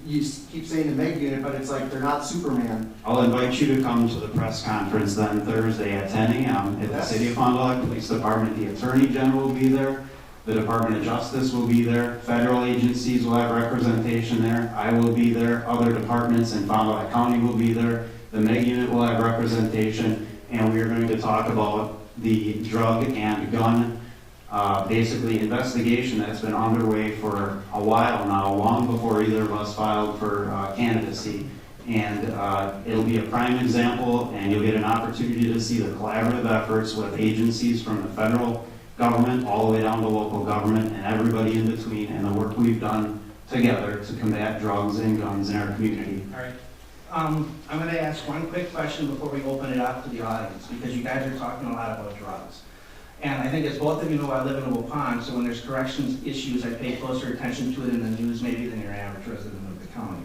you keep saying the MEG unit, but it's like they're not Superman. I'll invite you to come to the press conference then Thursday at 10 a.m. at the Yes. City of Fond du Lac Police Department. The Attorney General will be there. The Department of Justice will be there. Federal agencies will have representation there. I will be there. Other departments in Fond du Lac County will be there. The MEG unit will have representation. And we are going to talk about the drug and gun basically investigation that's been underway for a while now, long before either of us filed for candidacy. And it'll be a prime example, and you'll get an opportunity to see the collaborative efforts with agencies from the federal government all the way down to local government and everybody in between, and the work we've done together to combat drugs and guns in our community. All right. I'm going to ask one quick question before we open it up to the audience, because you guys are talking a lot about drugs. And I think as both of you know, I live in Waupun, so when there's corrections issues, I pay closer attention to it in the news maybe than your average resident of the county.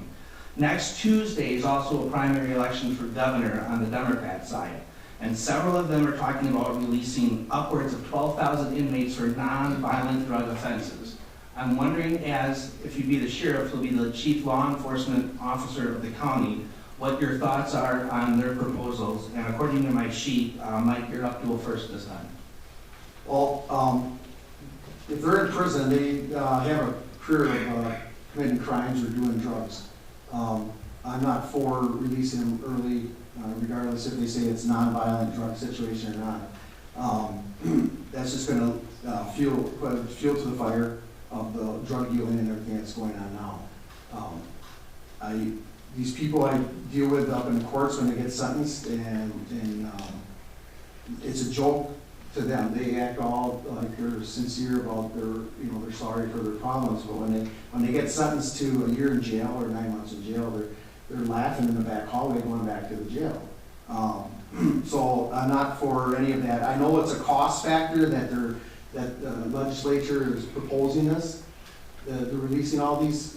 Next Tuesday is also a primary election for governor on the Democrat side. and several of them are talking about releasing upwards of 12,000 inmates for non-violent drug offenses. I'm wondering, as if you'd be the sheriff, who'll be the chief law enforcement officer of the county, what your thoughts are on their proposals. And according to my sheet, Mike, you're up to go first this time. Well, if they're in prison, they have a career of committing crimes or doing drugs. I'm not for releasing them early, regardless if they say it's non-violent drug situation or not. That's just going to put fuel to the fire of the drug dealing and everything that's going on now. These people I deal with up in the courts when they get sentenced, and it's a joke to them. They act all like they're sincere about they're sorry for their problems, but when they get sentenced to a year in jail or 9 months in jail, they're laughing in the back hallway going back to the jail. So I'm not for any of that. I know it's a cost factor that the legislature is proposing this. They're releasing all these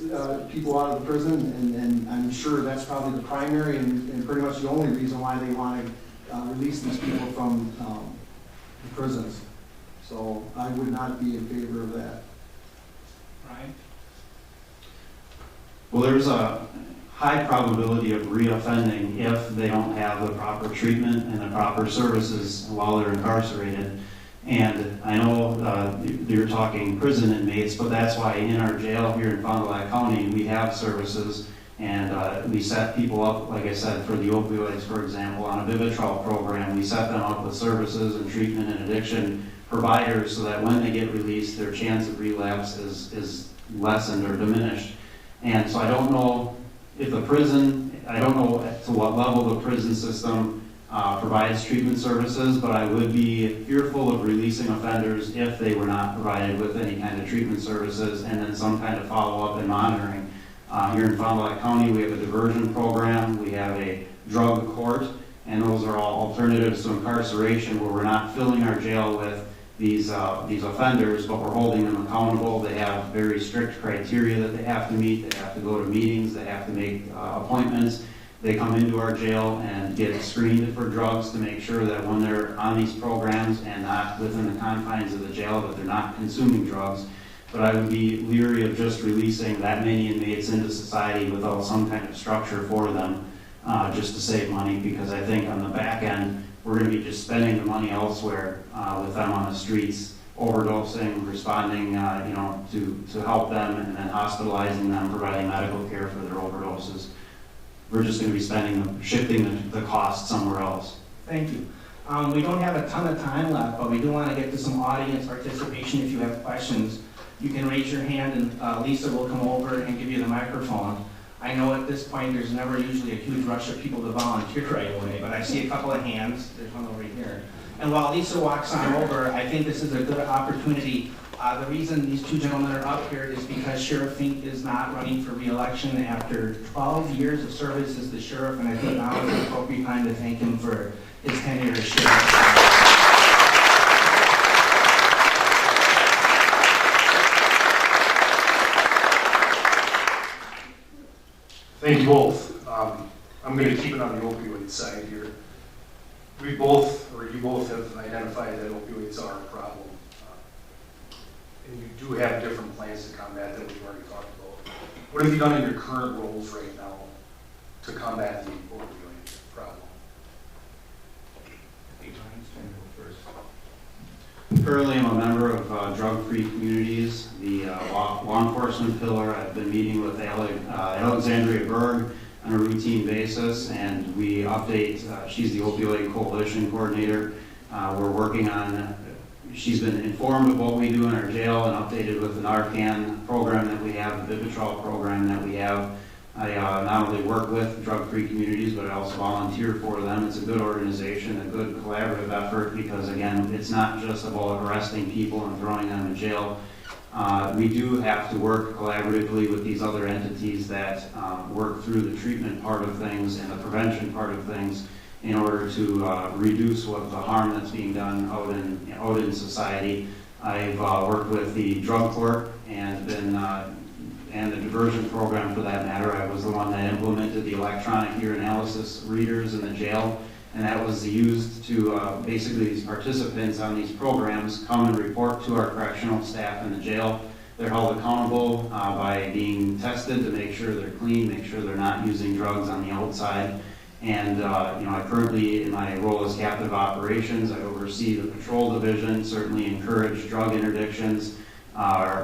people out of the prison, and I'm sure that's probably the primary and pretty much the only reason why they want to release these people from the prisons. So I would not be in favor of that. Right? Well, there's a high probability of reoffending if they don't have the proper treatment and the proper services while they're incarcerated. And I know you're talking prison inmates, but that's why in our jail here in Fond du Lac County, we have services, and we set people up, like I said, for the opioids, for example, on a Vivitrol program. We set them up with services and treatment and addiction providers so that when they get released, their chance of relapse is lessened or diminished. And so I don't know if I don't know to what level the prison system provides treatment services, but I would be fearful of releasing offenders if they were not provided with any kind of treatment services and then some kind of follow-up and monitoring. Here in Fond du Lac County, we have a diversion program, we have a drug court, and those are all alternatives to incarceration where we're not filling our jail with these offenders, but we're holding them accountable. They have very strict criteria that they have to meet. They have to go to meetings. They have to make appointments. They come into our jail and get screened for drugs to make sure that when they're on these programs and not within the confines of the jail, that they're not consuming drugs. But I would be leery of just releasing that many inmates into society without some kind of structure for them, just to save money, because I think on the back end, we're going to be just spending the money elsewhere with them on the streets, overdosing, responding, to help them, and then hospitalizing them, providing medical care for their overdoses. We're just going to be shifting the cost somewhere else. Thank you. We don't have a ton of time left, but we do want to get to some audience participation. If you have questions, you can raise your hand, and Lisa will come over and give you the microphone. I know at this point there's never usually a huge rush of people to volunteer right away, but I see a couple of hands. There's one over here. And while Lisa walks on over, I think this is a good opportunity. The reason these two gentlemen are up here is because Sheriff Fink is not running for re-election after 12 years of service as the sheriff, and I think now is the appropriate time to thank him for his tenure as sheriff. Thank you both. I'm going to keep it on the opioid side here. You both have identified that opioids are a problem. And you do have different plans to combat that we've already talked about. What have you done in your current roles right now to combat the opioid problem? Currently, I'm a member of drug-free communities, the law enforcement pillar. I've been meeting with Alexandria Berg on a routine basis, and we update. She's the opioid coalition coordinator. We're working on. She's been informed of what we do in our jail and updated with the Narcan program that we have, the Vivitrol program that we have. I not only work with drug-free communities, but I also volunteer for them. It's a good organization, a good collaborative effort, because again, it's not just about arresting people and throwing them in jail. We do have to work collaboratively with these other entities that work through the treatment part of things and the prevention part of things in order to reduce what the harm that's being done out in society. I've worked with the drug court and the diversion program for that matter. I was the one that implemented the electronic urinalysis readers in the jail and that was used to, basically these participants on these programs come and report to our correctional staff in the jail. They're held accountable by being tested to make sure they're clean, make sure they're not using drugs on the outside. And I currently, in my role as captive operations, I oversee the patrol division, certainly encourage drug interdictions,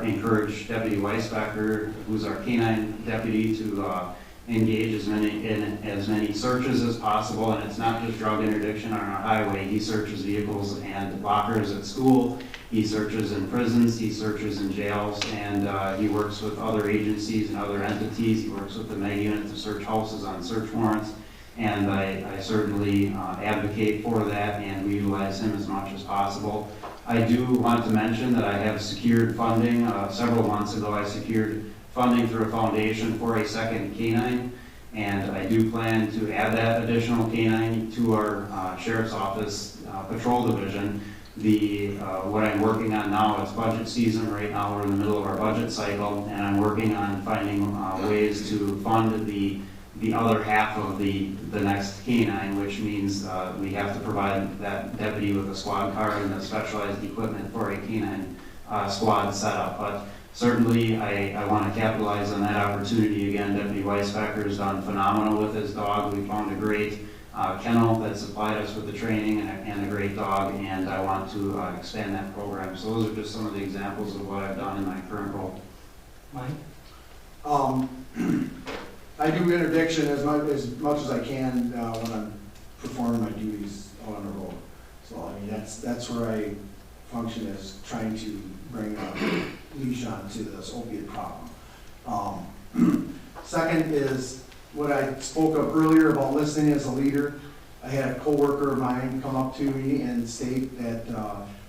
encourage Deputy Weisbecker, who's our canine deputy, to engage in as many searches as possible. And it's not just drug interdiction on our highway. He searches vehicles and lockers at school. He searches in prisons. He searches in jails. And he works with other agencies and other entities. He works with the MEG unit to search houses on search warrants. And I certainly advocate for that, and we utilize him as much as possible. I do want to mention that I have secured funding. Several months ago, I secured funding through a foundation for a second canine, and I do plan to add that additional canine to our Sheriff's Office Patrol Division. What I'm working on now, it's budget season right now, we're in the middle of our budget cycle, and I'm working on finding ways to fund the other half of the next canine, which means we have to provide that deputy with a squad car and the specialized equipment for a canine squad setup. But certainly I want to capitalize on that opportunity again. Deputy Weisbecker has done phenomenal with his dog. We found a great kennel that supplied us with the training and a great dog, and I want to expand that program. So those are just some of the examples of what I've done in my current role. Mike? I do interdiction as much as I can when I'm performing my duties on the road. So I mean that's where I function as trying to bring a leash on to this opiate problem. Second is what I spoke of earlier about listening as a leader. I had a coworker of mine come up to me and state that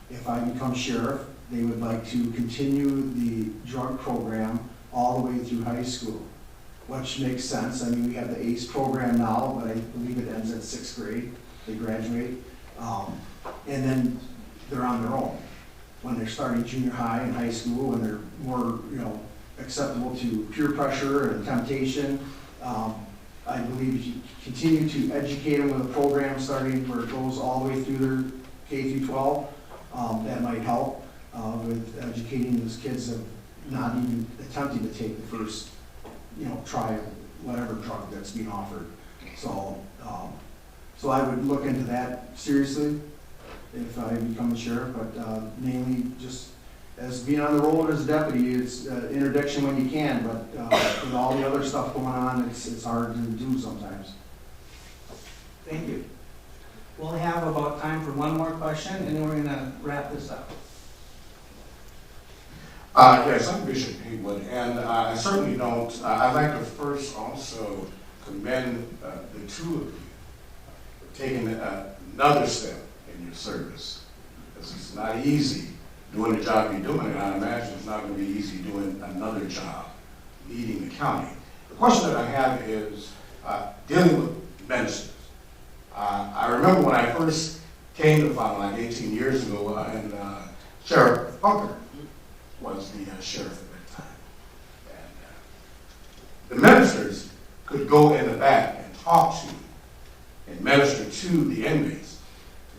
if I become sheriff, they would like to continue the drug program all the way through high school, which makes sense. I mean, we have the ACE program now, but I believe it ends at 6th grade. They graduate. And then they're on their own. When they're starting junior high and high school, when they're more, acceptable to peer pressure and temptation, I believe if you continue to educate them with a program starting where it goes all the way through their K through 12, that might help with educating those kids of not even attempting to take the first try whatever drug that's being offered. So I would look into that seriously if I become a sheriff, but mainly just as being on the road as a deputy, it's interdiction when you can, but with all the other stuff going on, it's hard to do sometimes. Thank you. We'll have about time for one more question, and then we're going to wrap this up. Yes, I'm Bishop Haywood, and I certainly don't. I'd like to first also commend the two of you for taking another step in your service. Because it's not easy doing the job you're doing, and I imagine it's not going to be easy doing another job, leading the county. The question that I have is dealing with ministers. I remember when I first came to Fond du Lac 18 years ago, and Sheriff Bunker was the sheriff at that time. And the ministers could go in the back and talk to and minister to the inmates.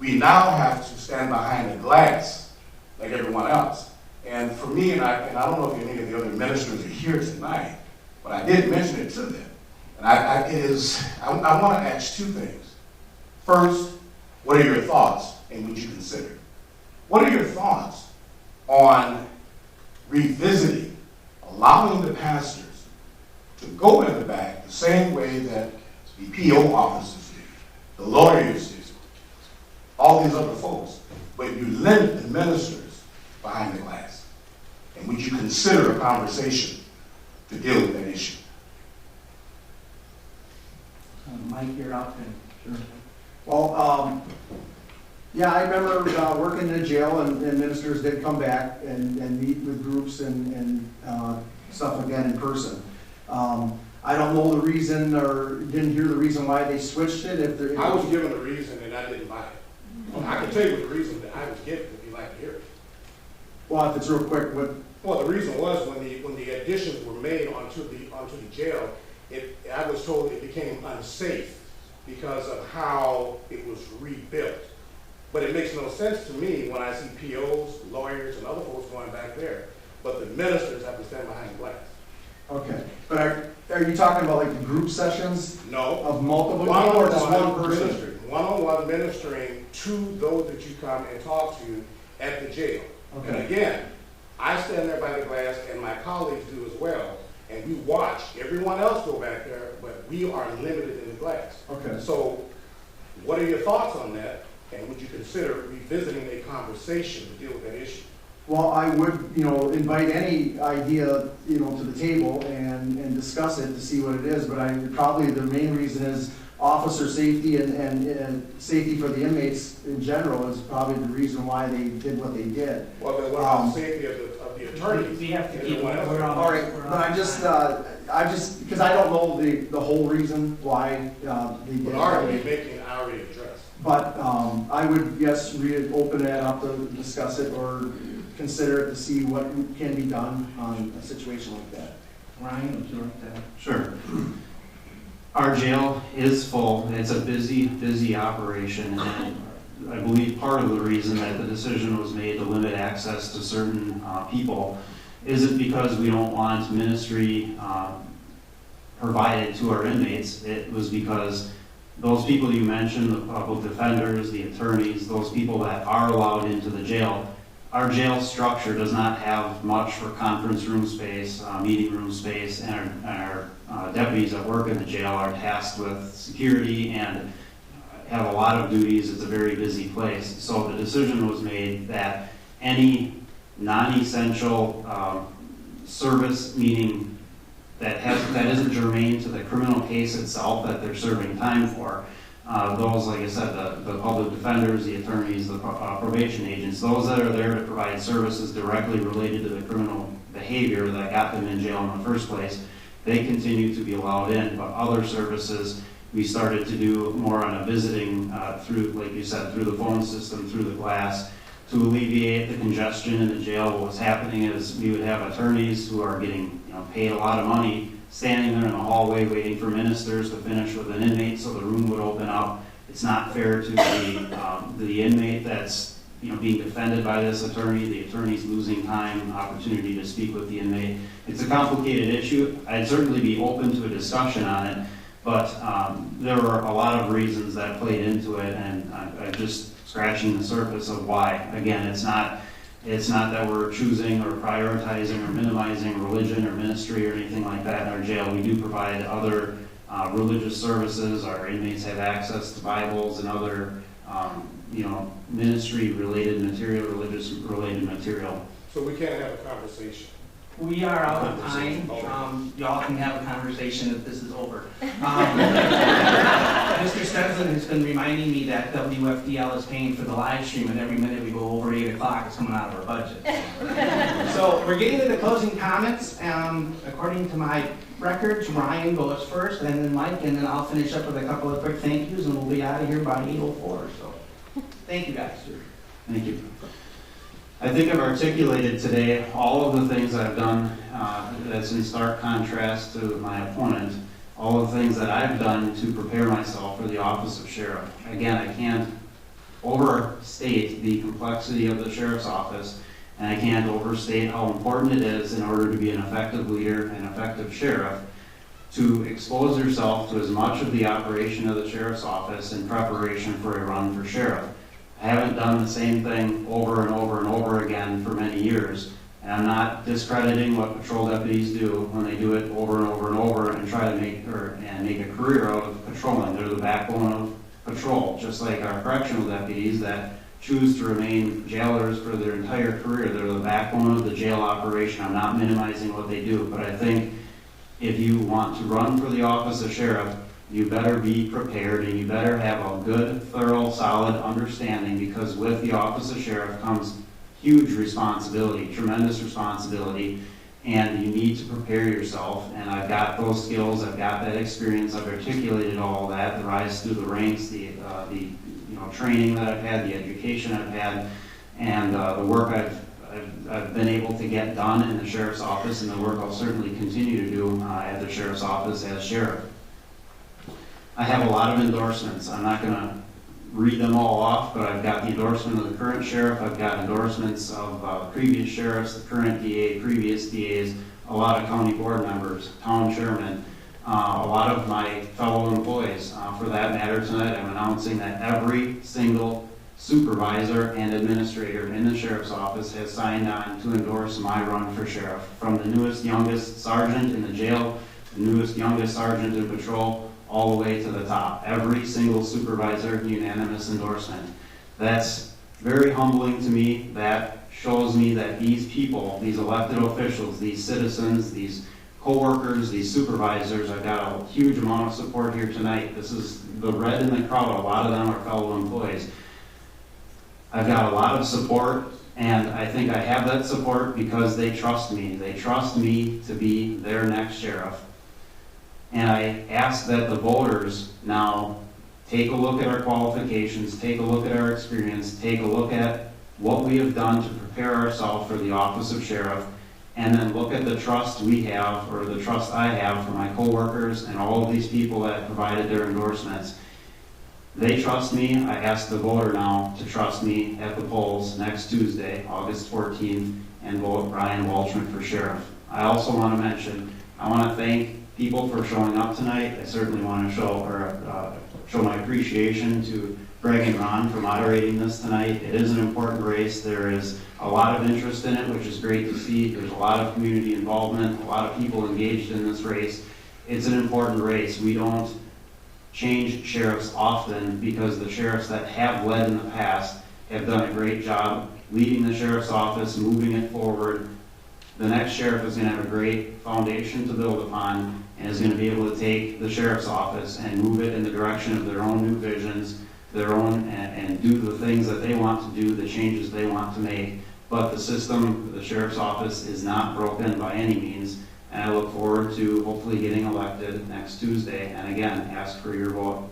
We now have to stand behind the glass like everyone else. And for me, and I don't know if any of the other ministers are here tonight, but I did mention it to them. And I want to ask two things. First, what are your thoughts and would you consider? What are your thoughts on revisiting, allowing the pastors to go in the back the same way that the PO officers do, the lawyers do, all these other folks, but you limit the ministers behind the glass? And would you consider a conversation to deal with that issue? Mike, you're up. Sure. Well, yeah, I remember working in a jail, and ministers did come back and meet with groups and stuff again in person. I don't know the reason, or didn't hear the reason why they switched it. I was given a reason and I didn't buy it. Well, I can tell you the reason that I was given if you'd like to hear it. Well, if it's real quick, what? Well, the reason was when the additions were made onto the jail, I was told it became unsafe because of how it was rebuilt. But it makes no sense to me when I see POs, lawyers, and other folks going back there, but the ministers have to stand behind glass. Okay, but are you talking about like the group sessions No. of multiple people or just one person? Ministry, one-on-one ministering to those that you come and talk to at the jail. Okay. And again, I stand there by the glass and my colleagues do as well, and we watch everyone else go back there, but we are limited in the glass. Okay. So what are your thoughts on that? And would you consider revisiting a conversation to deal with that issue? Well, I would, invite any idea, to the table and discuss it to see what it is, but probably the main reason is officer safety and safety for the inmates in general is probably the reason why they did what they did. Well, then what about the safety of the attorneys? We have to and keep, everyone else? All right, but I just, because I don't know the whole reason why they did But it. already making already addressed. But I would, yes, open it up to discuss it or consider it to see what can be done on a situation like that. Ryan, would you like to? Sure. Our jail is full. It's a busy operation, and I believe part of the reason that the decision was made to limit access to certain people isn't because we don't want ministry provided to our inmates. It was because those people you mentioned, the public defenders, the attorneys, those people that are allowed into the jail, our jail structure does not have much for conference room space, meeting room space, and our deputies that work in the jail are tasked with security and have a lot of duties. It's a very busy place. So the decision was made that any non-essential service, meaning that isn't germane to the criminal case itself that they're serving time for, those, like I said, the public defenders, the attorneys, the probation agents, those that are there to provide services directly related to the criminal behavior that got them in jail in the first place, they continue to be allowed in. But other services, we started to do more on a visiting through, like you said, through the phone system, through the glass, to alleviate the congestion in the jail. What was happening is we would have attorneys who are getting paid a lot of money standing there in the hallway waiting for ministers to finish with an inmate so the room would open up. It's not fair to the inmate that's being defended by this attorney. The attorney's losing time, opportunity to speak with the inmate. It's a complicated issue. I'd certainly be open to a discussion on it, but there were a lot of reasons that played into it, and I'm just scratching the surface of why. Again, it's not that we're choosing or prioritizing or minimizing religion or ministry or anything like that in our jail. We do provide other religious services. Our inmates have access to Bibles and other, ministry-related material, religious-related material. So we can't have a conversation. We are out of time. Y'all can have a conversation if this is over. Mr. Stenson has been reminding me that WFDL is paying for the live stream, and every minute we go over 8 o'clock, it's coming out of our budget. So we're getting to the closing comments. According to my records, Ryan goes first, and then Mike, and then I'll finish up with a couple of quick thank yous, and we'll be out of here by 8:04. So thank you, guys. Thank you. I think I've articulated today all of the things I've done that's in stark contrast to my opponent, all of the things that I've done to prepare myself for the office of sheriff. Again, I can't overstate the complexity of the sheriff's office, and I can't overstate how important it is in order to be an effective leader and effective sheriff to expose yourself to as much of the operation of the sheriff's office in preparation for a run for sheriff. I haven't done the same thing over and over and over again for many years, and I'm not discrediting what patrol deputies do when they do it over and over and over and try to make a career out of patrolling. They're the backbone of patrol, just like our correctional deputies that choose to remain jailers for their entire career. They're the backbone of the jail operation. I'm not minimizing what they do, but I think if you want to run for the office of sheriff, you better be prepared and you better have a good, thorough, solid understanding, because with the office of sheriff comes huge responsibility, tremendous responsibility, and you need to prepare yourself. And I've got those skills, I've got that experience, I've articulated all that, the rise through the ranks, the training that I've had, the education I've had, and the work I've been able to get done in the sheriff's office, and the work I'll certainly continue to do at the sheriff's office as sheriff. I have a lot of endorsements. I'm not going to read them all off, but I've got the endorsement of the current sheriff, I've got endorsements of previous sheriffs, the current DA, previous DAs, a lot of county board members, town chairman, a lot of my fellow employees. For that matter, tonight I'm announcing that every single supervisor and administrator in the sheriff's office has signed on to endorse my run for sheriff. From the newest, youngest sergeant in the jail, the newest, youngest sergeant in patrol, all the way to the top. Every single supervisor, unanimous endorsement. That's very humbling to me. That shows me that these people, these elected officials, these citizens, these co-workers, these supervisors, I've got a huge amount of support here tonight. This is the red in the crowd. A lot of them are fellow employees. I've got a lot of support, and I think I have that support because they trust me. They trust me to be their next sheriff. And I ask that the voters now take a look at our qualifications, take a look at our experience, take a look at what we have done to prepare ourselves for the office of sheriff, and then look at the trust we have, or the trust I have for my coworkers and all of these people that provided their endorsements. They trust me. I ask the voter now to trust me at the polls next Tuesday, August 14th, and vote Brian Walsh for sheriff. I also want to mention, I want to thank people for showing up tonight. I certainly want to show my appreciation to Greg and Ron for moderating this tonight. It is an important race. There is a lot of interest in it, which is great to see. There's a lot of community involvement, a lot of people engaged in this race. It's an important race. We don't change sheriffs often because the sheriffs that have led in the past have done a great job leading the sheriff's office, moving it forward. The next sheriff is going to have a great foundation to build upon and is going to be able to take the sheriff's office and move it in the direction of their own new visions, their own, and do the things that they want to do, the changes they want to make. But the system, the sheriff's office, is not broken by any means, and I look forward to hopefully getting elected next Tuesday, and again, ask for your vote.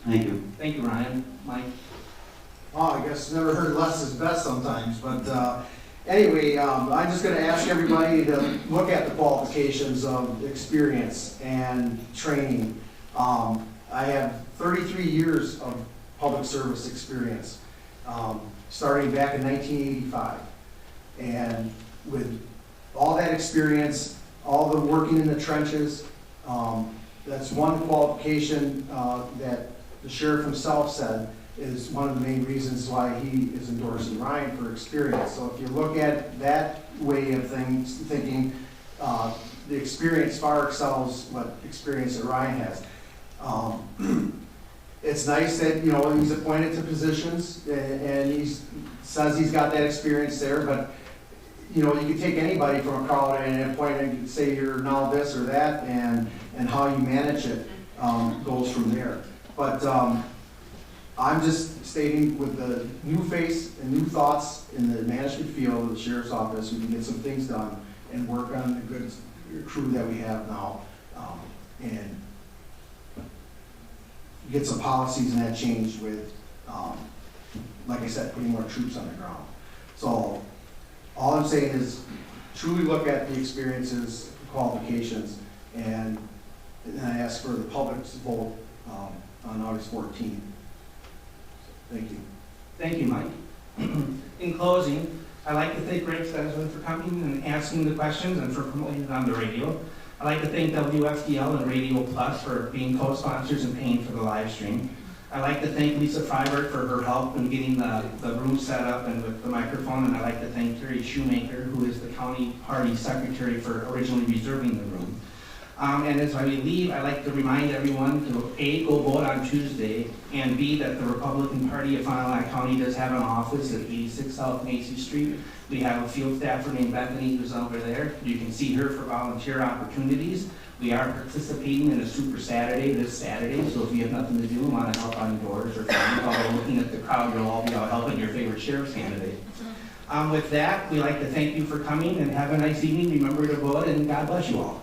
Thank you. Thank you, Ryan. Mike? Oh, I guess never heard less is best sometimes, but anyway, I'm just going to ask everybody to look at the qualifications of experience and training. I have 33 years of public service experience, starting back in 1985. And with all that experience, all the working in the trenches, that's one qualification that the sheriff himself said is one of the main reasons why he is endorsing Ryan for experience. So if you look at that way of thinking, the experience far excels what experience that Ryan has. It's nice that, you know, he's appointed to positions and he says he's got that experience there, but you know, you can take anybody from a crowd and appoint and say you're now this or that, and how you manage it goes from there. But I'm just stating, with the new face and new thoughts in the management field of the sheriff's office, we can get some things done and work on the good crew that we have now, and get some policies and that changed with, like I said, putting more troops on the ground. So all I'm saying is truly look at the experiences, qualifications, and I ask for the public's vote on August 14th. Thank you. Thank you, Mike. In closing, I'd like to thank Greg Stensman for coming and asking the questions and for promoting it on the radio. I'd like to thank WFDL and Radio Plus for being co-sponsors and paying for the live stream. I'd like to thank Lisa Freibert for her help in getting the room set up and with the microphone, and I'd like to thank Terry Shoemaker, who is the county party secretary, for originally reserving the room. And as I leave, I'd like to remind everyone to A, go vote on Tuesday, and B, that the Republican Party of Fond du Lac County does have an office at 86 South Macy Street. We have a field staffer named Bethany who's over there. You can see her for volunteer opportunities. We are participating in a Super Saturday this Saturday, so if you have nothing to do and want to help on doors or while looking at the crowd, you'll all be out helping your favorite sheriff's candidate. With that, we'd like to thank you for coming and have a nice evening. Remember to vote, and God bless you all.